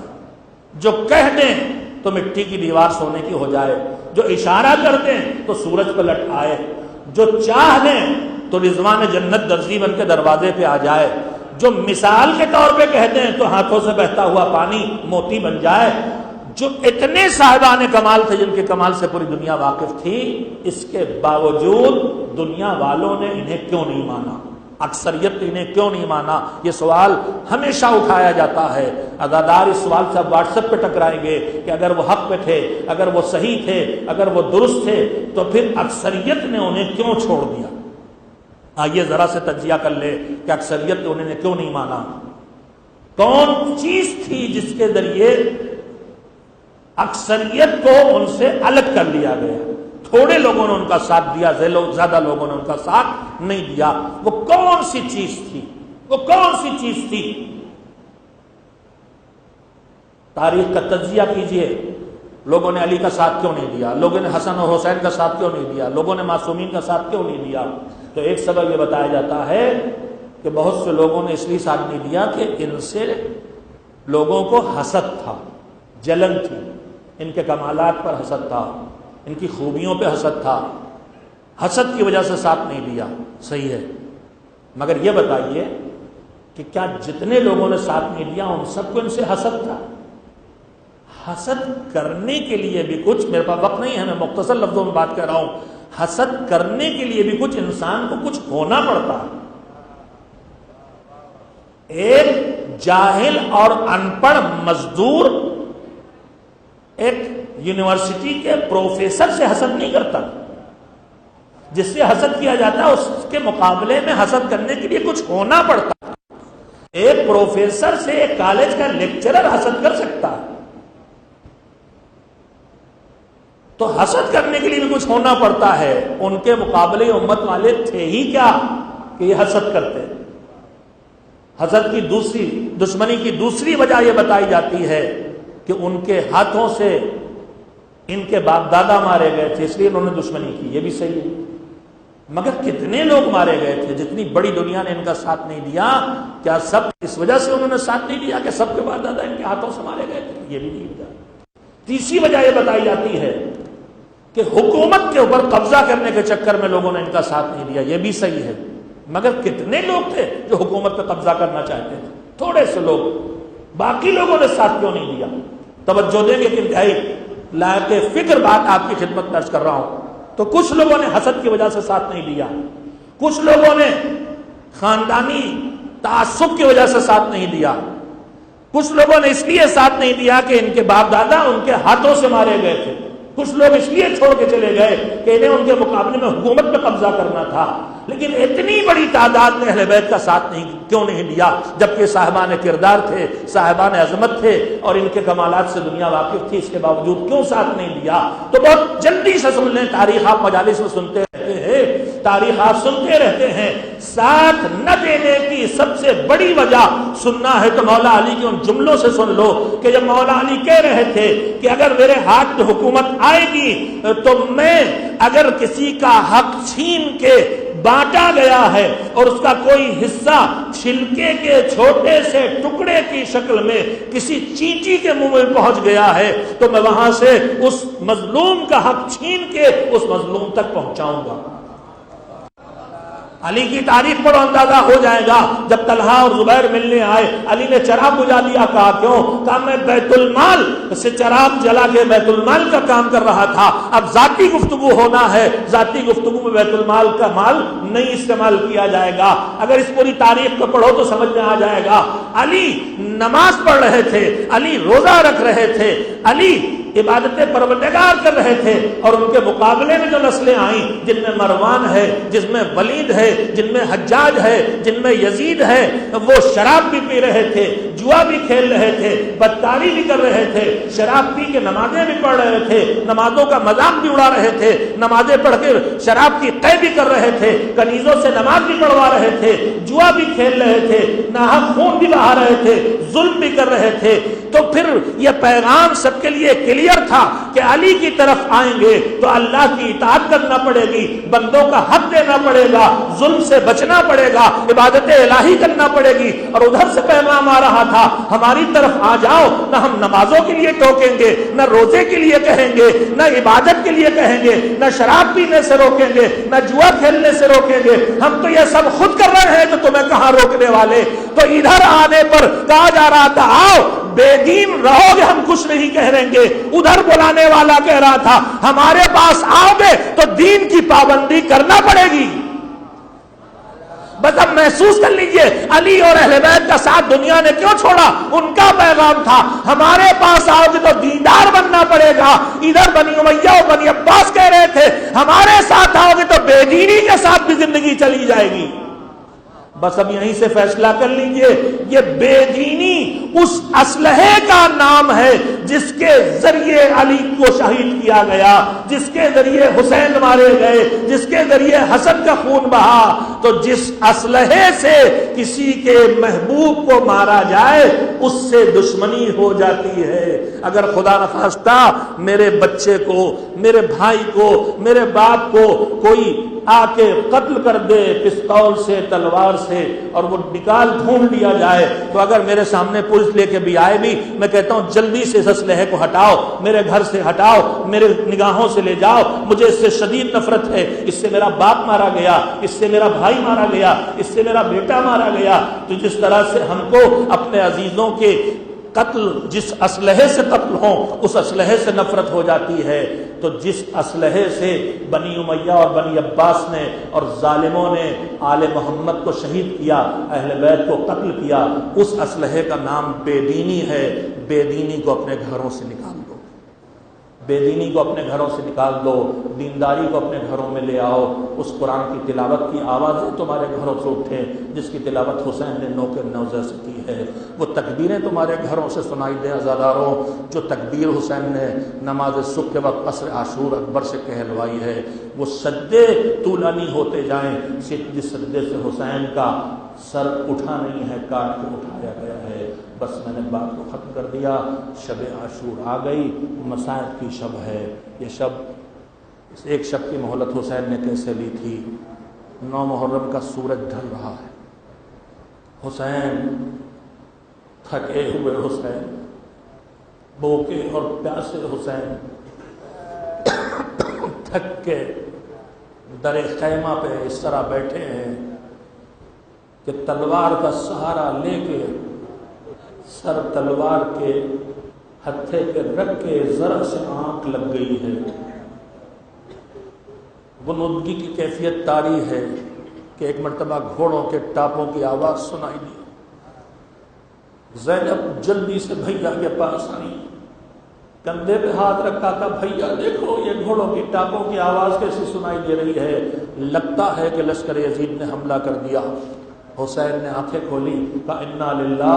جو کہہ دیں تو مٹی کی دیوار سونے کی ہو جائے، جو اشارہ کر دیں تو سورج پلٹ آئے، جو چاہ دیں تو رضوان جنت درزی بن کے دروازے پہ آ جائے، جو مثال کے طور پہ کہہ دیں تو ہاتھوں سے بہتا ہوا پانی موتی بن جائے. جو اتنے صاحبان کمال تھے جن کے کمال سے پوری دنیا واقف تھی، اس کے باوجود دنیا والوں نے انہیں کیوں نہیں مانا؟ اکثریت نے انہیں کیوں نہیں مانا؟ یہ سوال ہمیشہ اٹھایا جاتا ہے. عزادار اس سوال سے اب واٹس ایپ پہ ٹکرائیں گے کہ اگر وہ حق پہ تھے، اگر وہ صحیح تھے، اگر وہ درست تھے تو پھر اکثریت نے انہیں کیوں چھوڑ دیا؟ آئیے ذرا سے تجزیہ کر لے کہ اکثریت نے انہیں کیوں نہیں مانا. کون چیز تھی جس کے ذریعے اکثریت کو ان سے الگ کر لیا گیا؟ تھوڑے لوگوں نے ان کا ساتھ دیا، زیادہ لوگوں نے ان کا ساتھ نہیں دیا. وہ کون سی چیز تھی؟ وہ کون سی چیز تھی؟ تاریخ کا تجزیہ کیجئے. لوگوں نے علی کا ساتھ کیوں نہیں دیا؟ لوگوں نے حسن اور حسین کا ساتھ کیوں نہیں دیا؟ لوگوں نے معصومین کا ساتھ کیوں نہیں دیا؟ تو ایک سبب یہ بتایا جاتا ہے کہ بہت سے لوگوں نے اس لیے ساتھ نہیں دیا کہ ان سے لوگوں کو حسد تھا، جلن تھی، ان کے کمالات پر حسد تھا، ان کی خوبیوں پہ حسد تھا. حسد کی وجہ سے ساتھ نہیں دیا. صحیح ہے، مگر یہ بتائیے کہ کیا جتنے لوگوں نے ساتھ نہیں دیا ان سب کو ان سے حسد تھا؟ حسد کرنے کے لیے بھی کچھ، میرے پاس وقت نہیں ہے، میں مختصر لفظوں میں بات کر رہا ہوں، حسد کرنے کے لیے بھی کچھ انسان کو کچھ ہونا پڑتا ہے. ایک جاہل اور ان پڑھ مزدور ایک یونیورسٹی کے پروفیسر سے حسد نہیں کرتا. جس سے حسد کیا جاتا ہے اس کے مقابلے میں حسد کرنے کے لیے کچھ ہونا پڑتا ہے. ایک پروفیسر سے ایک کالج کا لیکچرر حسد کر سکتا ہے، تو حسد کرنے کے لیے بھی کچھ ہونا پڑتا ہے. ان کے مقابلے امت والے تھے ہی کیا کہ یہ حسد کرتے. حسد کی دوسری دشمنی کی دوسری وجہ یہ بتائی جاتی ہے کہ ان کے ہاتھوں سے ان کے باپ دادا مارے گئے تھے، اس لیے انہوں نے دشمنی کی. یہ بھی صحیح ہے، مگر کتنے لوگ مارے گئے تھے؟ جتنی بڑی دنیا نے ان کا ساتھ نہیں دیا، کیا سب اس وجہ سے انہوں نے ساتھ نہیں دیا کہ سب کے باپ دادا ان کے ہاتھوں سے مارے گئے تھے؟ یہ بھی نہیں وجہ. تیسری وجہ یہ بتائی جاتی ہے کہ حکومت کے اوپر قبضہ کرنے کے چکر میں لوگوں نے ان کا ساتھ نہیں دیا. یہ بھی صحیح ہے، مگر کتنے لوگ تھے جو حکومت پہ قبضہ کرنا چاہتے تھے؟ تھوڑے سے لوگ. باقی لوگوں نے ساتھ کیوں نہیں دیا؟ توجہ دیں گے کہ انتہائی لائق فکر بات آپ کی خدمت میں عرض کر رہا ہوں. تو کچھ لوگوں نے حسد کی وجہ سے ساتھ نہیں دیا، کچھ لوگوں نے خاندانی تعصب کی وجہ سے ساتھ نہیں دیا، کچھ لوگوں نے اس لیے ساتھ نہیں دیا کہ ان کے باپ دادا ان کے ہاتھوں سے مارے گئے تھے، کچھ لوگ اس لیے چھوڑ کے چلے گئے کہ انہیں ان کے مقابلے میں حکومت پہ قبضہ کرنا تھا. لیکن اتنی بڑی تعداد نے اہل بیت کا ساتھ کیوں نہیں دیا؟ جبکہ صاحبان کردار تھے، صاحبان عظمت تھے اور ان کے کمالات سے دنیا واقف تھی، اس کے باوجود کیوں ساتھ نہیں دیا؟ تو بہت جلدی سے سن لیں. تاریخ آپ مجالس میں سنتے رہتے ہیں، تاریخ آپ سنتے رہتے ہیں. ساتھ نہ دینے کی سب سے بڑی وجہ سننا ہے تو مولا علی کے ان جملوں سے سن لو کہ جب مولا علی کہہ رہے تھے کہ اگر میرے ہاتھ میں حکومت آئے گی تو میں اگر کسی کا حق چھین کے بانٹا گیا ہے اور اس کا کوئی حصہ چھلکے کے چھوٹے سے ٹکڑے کی شکل میں کسی چینٹی کے منہ میں پہنچ گیا ہے تو میں وہاں سے اس مظلوم کا حق چھین کے اس مظلوم تک پہنچاؤں گا. علی کی تاریخ پڑھو، اندازہ ہو جائے گا. جب طلحہ اور زبیر ملنے آئے، علی نے چراغ بجھا دیا. کہا کیوں؟ کہا میں بیت المال سے چراغ جلا کے بیت المال کا کام کر رہا تھا. اب ذاتی گفتگو ہونا ہے، ذاتی گفتگو میں بیت المال کا مال نہیں استعمال کیا جائے گا. اگر اس پوری تاریخ کو پڑھو تو سمجھ میں آ جائے گا. علی نماز پڑھ رہے تھے، علی روزہ رکھ رہے تھے، علی عبادت پروردگار کر رہے تھے، اور ان کے مقابلے میں جو نسلیں آئیں جن میں مروان ہے، جس میں ولید ہے، جن میں حجاج ہے، جن میں یزید ہے، وہ شراب بھی پی رہے تھے، جوا بھی کھیل رہے تھے، بدکاری بھی کر رہے تھے، شراب پی کے نمازیں بھی پڑھ رہے تھے، نمازوں کا مذاق بھی اڑا رہے تھے، نمازیں پڑھ کے شراب کی قے بھی کر رہے تھے، کنیزوں سے نماز بھی پڑھوا رہے تھے، جوا بھی کھیل رہے تھے، ناحق خون بھی بہا رہے تھے، ظلم بھی کر رہے تھے. تو پھر یہ پیغام سب کے لیے کلیئر تھا کہ علی کی طرف آئیں گے تو اللہ کی اطاعت کرنا پڑے گی، بندوں کا حق دینا پڑے گا، ظلم سے بچنا پڑے گا، عبادت الہی کرنا پڑے گی۔ اور ادھر سے پیغام آ رہا تھا ہماری طرف آ جاؤ، نہ ہم نمازوں کے لیے ٹوکیں گے، نہ روزے کے لیے کہیں گے، نہ عبادت کے لیے کہیں گے، نہ شراب پینے سے روکیں گے، نہ جوا کھیلنے سے روکیں گے، ہم تو یہ سب خود کر رہے ہیں تو تمہیں کہاں روکنے والے۔ تو ادھر آنے پر کہا جا رہا تھا آؤ بے دین رہو گے، ہم کچھ نہیں کہہ رہیں گے۔ ادھر بلانے والا کہہ رہا تھا ہمارے پاس آؤ گے تو دین کی پابندی کرنا پڑے گی۔ بس اب محسوس کر لیجئے علی اور اہل بیت کا ساتھ دنیا نے کیوں چھوڑا، ان کا پیغام تھا ہمارے پاس آؤ گے تو دیندار بننا پڑے گا۔ ادھر بنی امیہ اور بنی عباس کہہ رہے تھے ہمارے ساتھ آؤ گے تو بے دینی کے ساتھ بھی زندگی چلی جائے گی۔ بس اب یہیں سے فیصلہ کر لیجئے یہ بے دینی اس اسلحے کا نام ہے جس کے ذریعے علی کو شہید کیا گیا، جس کے ذریعے حسین مارے گئے، جس کے ذریعے حسن کا خون بہا۔ تو جس اسلحے سے کسی کے محبوب کو مارا جائے اس سے دشمنی ہو جاتی ہے۔ اگر خدا نخواستہ میرے بچے کو، میرے بھائی کو، میرے باپ کو کوئی آ کے قتل کر دے پستول سے، تلوار سے، اور وہ نکال ڈھونڈ لیا جائے تو اگر میرے سامنے پولیس لے کے بھی آئے بھی میں کہتا ہوں جلدی سے اس اسلحے کو ہٹاؤ، میرے گھر سے ہٹاؤ، میرے نگاہوں سے لے جاؤ، مجھے اس سے شدید نفرت ہے، اس سے میرا باپ مارا گیا، اس سے میرا بھائی مارا گیا، اس سے میرا بیٹا مارا گیا۔ تو جس طرح سے ہم کو اپنے عزیزوں کے قتل، جس اسلحے سے قتل ہوں اس اسلحے سے نفرت ہو جاتی ہے، تو جس اسلحے سے بنی امیہ اور بنی عباس نے اور ظالموں نے آل محمد کو شہید کیا، اہل بیت کو قتل کیا، اس اسلحے کا نام بے دینی ہے۔ بے دینی کو اپنے گھروں سے نکال دو، بے دینی کو اپنے گھروں سے نکال دو، دینداری کو اپنے گھروں میں لے آؤ۔ اس قرآن کی تلاوت کی آوازیں تمہارے گھروں سے اٹھیں جس کی تلاوت حسین نے نو کے نوزے سے کی ہے، وہ تکبیریں تمہارے گھروں سے سنائی دیں عزاداروں، جو تکبیر حسین نے نماز صبح کے وقت قصر عاشور اکبر سے کہلوائی ہے، وہ سجدے طولانی ہوتے جائیں جس سجدے سے حسین کا سر اٹھا نہیں ہے، کاٹ کے اٹھایا گیا ہے۔ بس میں نے بات کو ختم کر دیا۔ شب عاشور آ گئی، مصائب کی شب ہے۔ یہ شب، اس ایک شب کی مہلت حسین نے کیسے لی تھی؟ 9 محرم کا سورج ڈھل رہا ہے، حسین تھکے ہوئے حسین، بھوکے اور پیاسے حسین تھک کے در خیمہ پہ اس طرح بیٹھے ہیں کہ تلوار کا سہارا لے کے سر تلوار کے ہتھے پہ رکھ کے ذرا سے آنکھ لگ گئی ہے۔ غنودگی کی کیفیت طاری ہے کہ ایک مرتبہ گھوڑوں کے ٹاپوں کی آواز سنائی دی۔ زینب جلدی سے بھیا کے پاس آئی، کندھے پہ ہاتھ رکھا تھا، بھیا دیکھو یہ گھوڑوں کی ٹاپوں کی آواز کیسی سنائی دے رہی ہے، لگتا ہے کہ لشکر یزید نے حملہ کر دیا۔ حسین نے آنکھیں کھولی، کہا انا للہ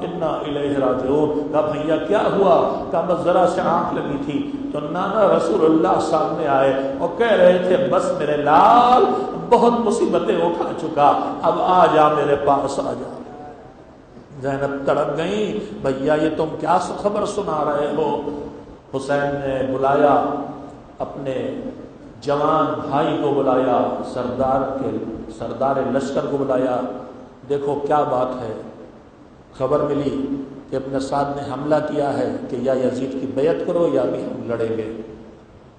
انا الیہ راجعون۔ کہا بھیا کیا ہوا؟ کہا بس ذرا سے آنکھ لگی تھی تو نانا رسول اللہ سامنے آئے اور کہہ رہے تھے بس میرے لال بہت مصیبتیں اٹھا چکا، اب آ جا میرے پاس آ جا۔ زینب تڑپ گئیں، بھیا یہ تم کیا خبر سنا رہے ہو؟ حسین نے بلایا اپنے جوان بھائی کو، بلایا سردار لشکر کو بلایا، دیکھو کیا بات ہے۔ خبر ملی کہ ابن سعد نے حملہ کیا ہے کہ یا یزید کی بیعت کرو یا بھی ہم لڑیں گے۔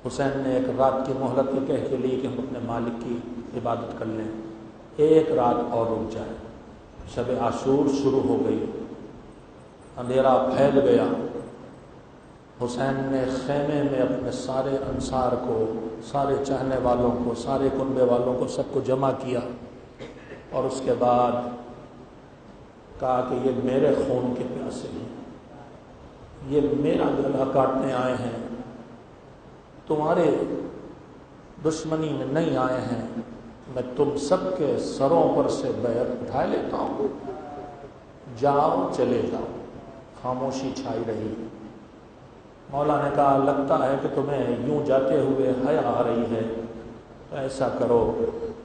حسین نے ایک رات کی مہلت کی کہہ کے لی کہ ہم اپنے مالک کی عبادت کر لیں، ایک رات اور رک جائے۔ شب عاشور شروع ہو گئی، اندھیرا پھیل گیا۔ حسین نے خیمے میں اپنے سارے انصار کو، سارے چاہنے والوں کو، سارے کنبے والوں کو، سب کو جمع کیا اور اس کے بعد کہا کہ یہ میرے خون کے پیاسے ہیں، یہ میرا گلا کاٹنے آئے ہیں، تمہارے دشمنی میں نہیں آئے ہیں، میں تم سب کے سروں پر سے بیعت اٹھا لیتا ہوں، جاؤ چلے جاؤ۔ خاموشی چھائی رہی۔ مولا نے کہا لگتا ہے کہ تمہیں یوں جاتے ہوئے حیا آ رہی ہے، ایسا کرو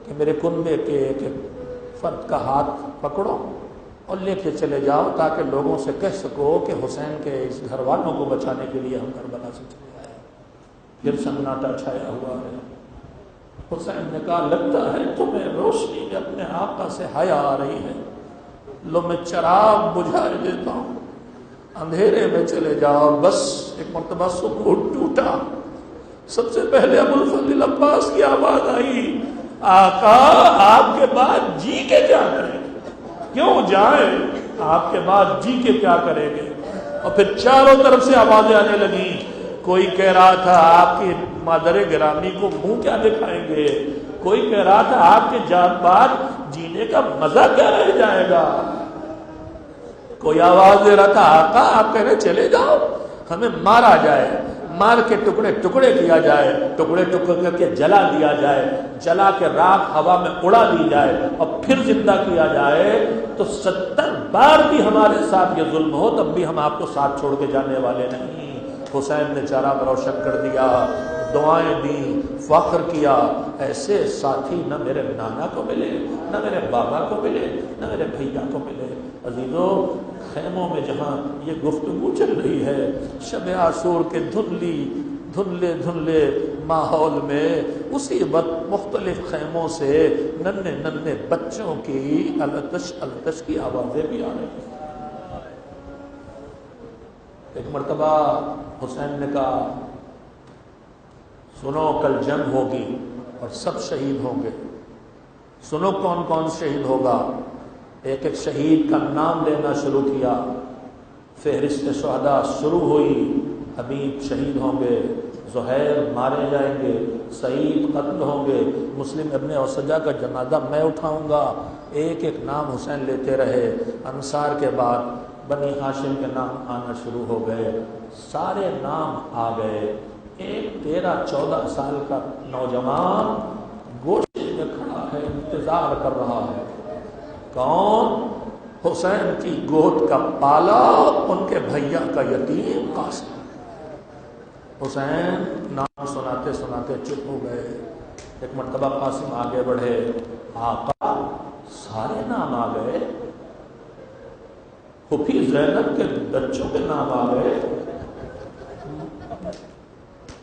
کہ میرے کنبے کے ایک فرد کا ہاتھ پکڑو اور لے کے چلے جاؤ تاکہ لوگوں سے کہہ سکو کہ حسین کے اس گھر والوں کو بچانے کے لیے ہم کربلا سے چلے آئے۔ پھر سناٹا چھایا ہوا ہے۔ حسین نے کہا لگتا ہے تمہیں روشنی میں اپنے آقا سے حیا آ رہی ہے، لو میں چراغ بجھا دیتا ہوں، اندھیرے میں چلے جاؤ۔ بس ایک مرتبہ سکوت ٹوٹا۔ سب سے پہلے ابو الفضل عباس کی آواز آئی، آقا آپ کے بعد جی کے کیا کریں گے؟ کیوں جائیں؟ آپ کے بعد جی کے کیا کریں گے؟ اور پھر چاروں طرف سے آوازیں آنے لگیں۔ کوئی کہہ رہا تھا آپ کی مادر گرامی کو منہ کیا دکھائیں گے، کوئی کہہ رہا تھا آپ کے جان بعد جینے کا مزہ کیا رہ جائے گا، کوئی آواز دے رہا تھا آقا آپ کہہ رہے چلے جاؤ، ہمیں مارا جائے، مار کے ٹکڑے ٹکڑے کیا جائے، ٹکڑے ٹکڑے کر کے جلا دیا جائے، جلا کے راکھ ہوا میں اڑا دی جائے اور پھر زندہ کیا جائے تو 70 بار بھی ہمارے ساتھ یہ ظلم ہو تب بھی ہم آپ کو ساتھ چھوڑ کے جانے والے نہیں۔ حسین نے چراغ روشن کر دیا، دعائیں دیں، فخر کیا، ایسے ساتھی نہ میرے نانا کو ملے، نہ میرے بابا کو ملے، نہ میرے بھیا کو ملے۔ عزیزو، خیموں میں جہاں یہ گفتگو چل رہی ہے، شب عاشور کے دھندلے ماحول میں، اسی وقت مختلف خیموں سے ننھے بچوں کی التش کی آوازیں بھی آ رہی ہیں۔ ایک مرتبہ حسین نے کہا سنو کل جنگ ہوگی اور سب شہید ہوں گے، سنو کون کون شہید ہوگا۔ ایک ایک شہید کا نام لینا شروع کیا، فہرست شہداء شروع ہوئی۔ حبیب شہید ہوں گے، زہیر مارے جائیں گے، سعید قتل ہوں گے، مسلم ابن اوسجہ کا جنازہ میں اٹھاؤں گا۔ ایک ایک نام حسین لیتے رہے۔ انصار کے بعد بنی ہاشم کے نام آنا شروع ہو گئے، سارے نام آ گئے۔ ایک 13-14 سال کا نوجوان گوشے میں کھڑا ہے، انتظار کر رہا ہے۔ کون؟ حسین کی گود کا پالا، ان کے بھیا کا یتیم قاسم۔ حسین نام سناتے سناتے چپ ہو گئے۔ ایک مرتبہ قاسم آگے بڑھے، آقا سارے نام آ گئے، پھوپھی زینب کے بچوں کے نام آ گئے،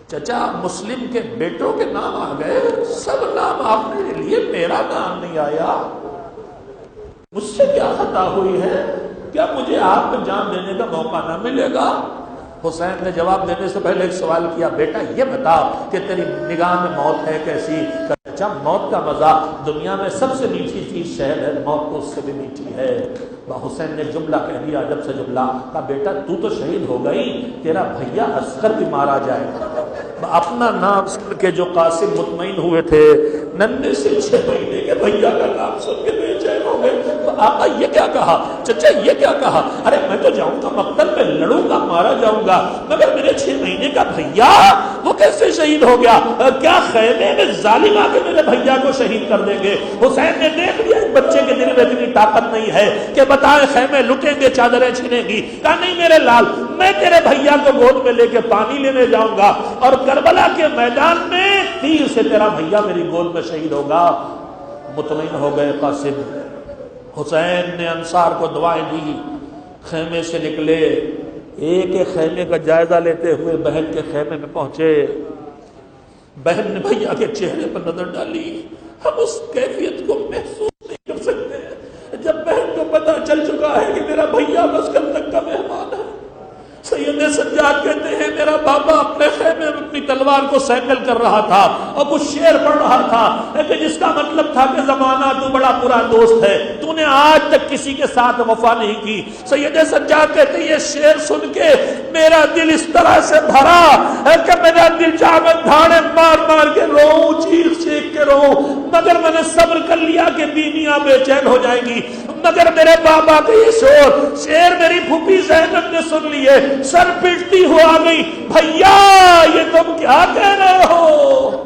چچا مسلم کے بیٹوں کے نام آ گئے، سب نام آپ نے لیے، میرا نام نہیں آیا، مجھ سے کیا خطا ہوئی ہے؟ کیا مجھے آپ کو جان دینے کا موقع نہ ملے گا؟ حسین نے جواب دینے سے پہلے ایک سوال کیا، بیٹا یہ بتا کہ تیری نگاہ میں موت ہے کیسی؟ اچھا موت کا مزہ، دنیا میں سب سے میٹھی چیز شہد ہے، موت تو اس سے بھی میٹھی ہے۔ حسین نے جملہ کہہ دیا، جب سے جملہ کہا، بیٹا تو تو شہید ہو گئی، تیرا بھیا اصغر بھی مارا جائے گا۔ اپنا نام سن کے جو قاسم مطمئن ہوئے تھے، ننھے سے 6 مہینے کے بھیا کا نام سن کے بے چین ہو گئے۔ آقا یہ کیا کہا؟ چچا یہ کیا کہا؟ ارے میں تو جاؤں گا مقتل میں، لڑوں گا، مارا جاؤں گا، مگر میرے 6 مہینے کا بھیا وہ کیسے شہید ہو گیا؟ کیا خیمے میں ظالم آ کے میرے بھیا کو شہید کر دیں گے؟ حسین نے دیکھ لیا اس بچے کے دل میں اتنی طاقت نہیں ہے کہ بتائے خیمے لٹیں گے، چادریں چھنیں گی۔ کہا نہیں میرے لال، میں تیرے بھیا کو گود میں لے کے پانی لینے جاؤں گا اور کربلا کے میدان میں تیر سے تیرا بھیا میری گود میں شہید ہوگا۔ مطمئن ہو گئے قاسم۔ حسین نے انصار کو دعائیں دی، خیمے سے نکلے، ایک ایک خیمے کا جائزہ لیتے ہوئے بہن کے خیمے میں پہنچے۔ بہن نے بھیا کے چہرے پر نظر ڈالی، ہم اس کیفیت کو محسوس نہیں کر سکتے جب بہن کو پتہ چل چکا ہے کہ میرا بھیا مسکن تک کا مہمان ہے۔ سید سجاد کہتے ہیں میرا بابا اپنے خیمے میں اپنی تلوار کو سینکل کر رہا تھا اور کچھ شعر پڑھ رہا تھا کہ جس کا مطلب تھا کہ زمانہ تو بڑا برا دوست ہے، تو نے آج تک کسی کے ساتھ وفا نہیں کی۔ سید سجاد کہتے ہیں یہ شعر سن کے میرا دل اس طرح سے بھرا ہے کہ میرا دل چاہا میں دھاڑے مار مار کے روؤں، چیخ چیخ کے روؤں، مگر میں نے صبر کر لیا کہ بیویاں بے چین ہو جائیں گی۔ مگر میرے بابا کا یہ شعر میری پھوپھی زینب نے سن لیے، سر پٹتی ہوا گئی، بھیا یہ تم کیا کہہ رہے ہو؟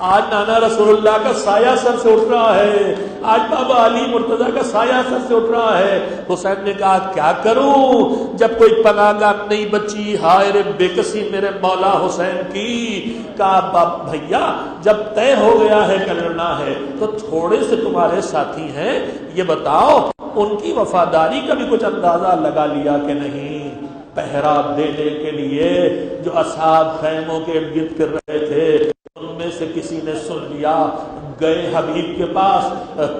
آج نانا رسول اللہ کا سایہ سر سے اٹھ رہا ہے، آج بابا علی مرتضیٰ کا سایہ سر سے اٹھ رہا ہے۔ حسین نے کہا کیا کروں جب کوئی پناہ گاہ نہیں بچی، ہائے رے بے کسی میرے مولا حسین کی۔ کہا بھیا جب طے ہو گیا ہے کہ لڑنا ہے تو تھوڑے سے تمہارے ساتھی ہیں، یہ بتاؤ ان کی وفاداری کا بھی کچھ اندازہ لگا لیا کہ نہیں؟ پہرا دینے کے لیے جو اصحاب خیموں کے ارد گرد کر رہے تھے ان میں سے کسی نے سن لیا، گئے حبیب کے پاس،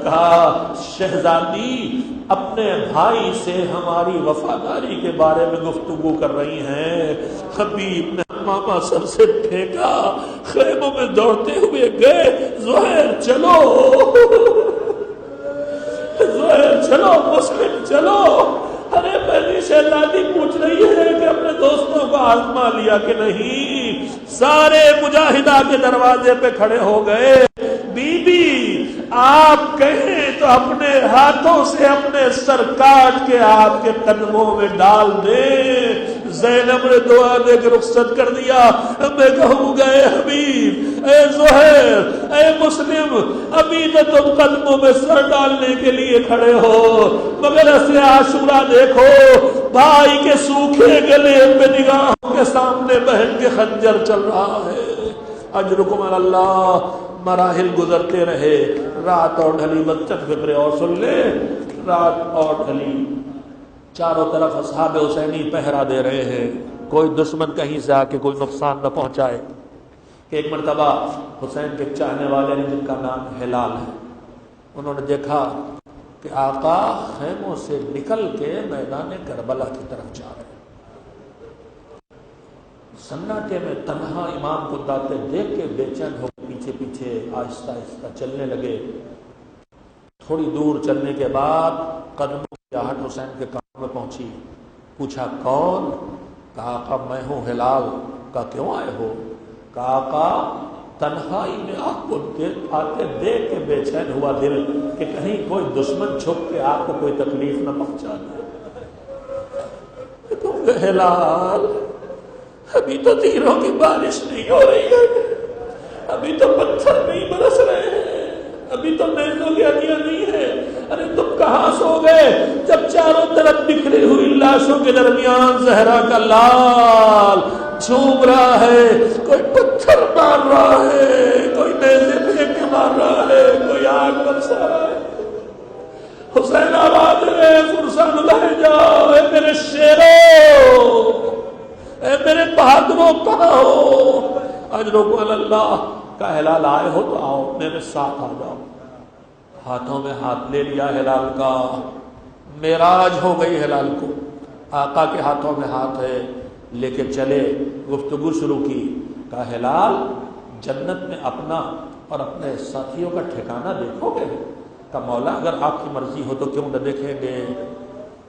کہا شہزادی اپنے بھائی سے ہماری وفاداری کے بارے میں گفتگو کر رہی ہیں۔ حبیب نے ماما سر سے پھینکا، خیموں میں دوڑتے ہوئے گئے، زہیر چلو، زہیر چلو، مسلم چلو۔ ارے پہلی شہزادی پوچھ رہی ہے کہ اپنے دوستوں کو آزما لیا کہ نہیں؟ سارے مجاہدہ کے دروازے پہ کھڑے ہو گئے۔ بی بی آپ کہیں تو اپنے ہاتھوں سے اپنے سر کاٹ کے آپ کے قدموں میں ڈال دیں۔ زینب نے دعا دے کے رخصت کر دیا۔ میں کہوں گا اے حبیب، اے زہیر، اے مسلم، ابھی تو تم قدموں میں سر ڈالنے کے لیے کھڑے ہو، مگر اصل عاشورہ دیکھو، بھائی کے سوکھے گلے پہ نگاہوں کے سامنے بہن کے خنجر چل رہا ہے۔ اجرکم علی اللہ۔ مراحل گزرتے رہے، رات اور ڈھلی، بچت فکرے اور سن لے، رات اور ڈھلی، چاروں طرف اصحاب حسینی پہرا دے رہے ہیں، کوئی دشمن کہیں سے آ کے کوئی نقصان نہ پہنچائے۔ کہ ایک مرتبہ حسین کے چاہنے والے نے، جن کا نام ہلال ہے، انہوں نے دیکھا کہ آقا خیموں سے نکل کے میدان کربلا کی طرف جا رہے ہیں۔ سناٹے میں تنہا امام کو جاتے دیکھ کے بے چین ہو پیچھے پیچھے آہستہ آہستہ چلنے لگے۔ تھوڑی دور چلنے کے بعد قدموں کی آہٹ حسین کے کانوں میں پہنچی۔ پوچھا کون؟ کہا آقا میں ہوں ہلال۔ کہا کیوں آئے ہو؟ کہا آقا تنہائی میں آپ کو آتے دیکھ کے بے چین ہوا دل کہ کہیں کوئی دشمن چھپ کے آپ کو کوئی تکلیف نہ پہنچا دے۔ تم ہلال، ابھی تو تیروں کی بارش نہیں ہو رہی ہے، ابھی تو پتھر نہیں برس رہے ہیں، ابھی تو نیزوں کی ہڈیاں نہیں ہیں، ارے تم کہاں سو گئے جب چاروں طرف بکھری ہوئی لاشوں کے درمیان زہرا کا لال جھوم رہا ہے، کوئی پتھر مار رہا ہے، کوئی نیزے پھینک کے مار رہا ہے، کوئی آگ برسا رہا ہے۔ حسین آواز ہے فرسان لائے جاؤ، اے میرے شیروں، اے میرے بہادروں کہاں ہو؟ اجرکم علی اللہ۔ کا ہلال آئے ہو تو آؤ میرے ساتھ آ جاؤ۔ ہاتھوں میں ہاتھ لے لیا ہلال کا، معراج ہو گئی ہلال کو، آقا کے ہاتھوں میں ہاتھ ہے، لے کے چلے، گفتگو شروع کی۔ کہا ہلال جنت میں اپنا اور اپنے ساتھیوں کا ٹھکانہ دیکھو گے؟ کہا مولا اگر آپ کی مرضی ہو تو کیوں نہ دیکھیں گے۔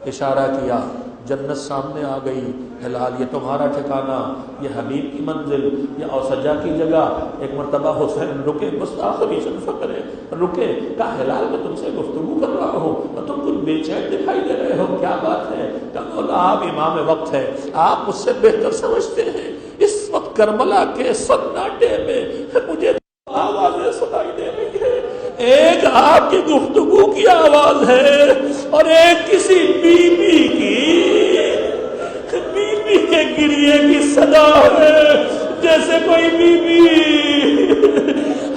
اشارہ کیا، جنت سامنے آ گئی۔ ہلال یہ تمہارا ٹھکانہ، یہ حبیب کی منزل، یہ اوسجا کی جگہ۔ ایک مرتبہ حسین رکے، مستاخری فکرے رکے، کہا ہلال میں تم سے گفتگو کر رہا ہوں اور تم کچھ بے چین دکھائی دے رہے ہو، کیا بات ہے؟ کہا مولا آپ امام وقت ہے، آپ مجھ سے بہتر سمجھتے ہیں۔ اس وقت کربلا کے سناٹے میں مجھے آوازیں سنائی دے رہی ہے، ایک آپ کی گفتگو کی آواز ہے اور ایک کسی بیوی کے گریے کی صدا ہے، جیسے کوئی بیوی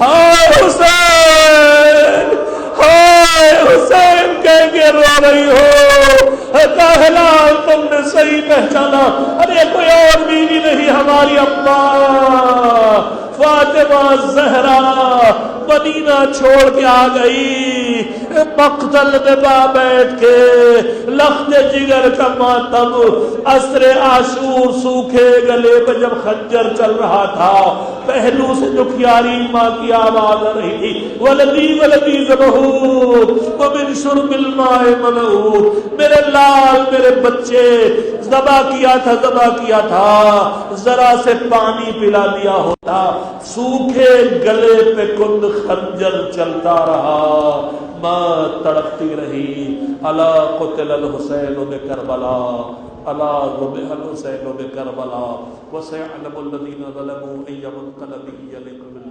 ہائے حسین، ہائے حسین کہہ کے رو رہی ہو۔ کہا ہلال تم نے صحیح پہچانا، ارے کوئی اور بیوی نہیں، ہماری اماں فاطمہ زہرا مدینہ چھوڑ کے آ گئی، مقتل میں بیٹھ کے لخت جگر کا ماتم، عصر عاشور سوکھے گلے پہ جب خنجر چل رہا تھا، پہلو سے دکھیاری ماں کی آواز آ رہی تھی، ولدی ولدی ذبحو ومن شرب الماء منعو، میرے لال میرے بچے ذبح کیا تھا، ذرا سے پانی پلا دیا ہوتا، سوکھے گلے پہ کند خنجر چلتا رہا، ماں تڑپتی رہی۔ الا قتل الحسین بکربلا، الا ذبح الحسین بکربلا، وسيعلم الذين ظلموا أي منقلب ينقلبون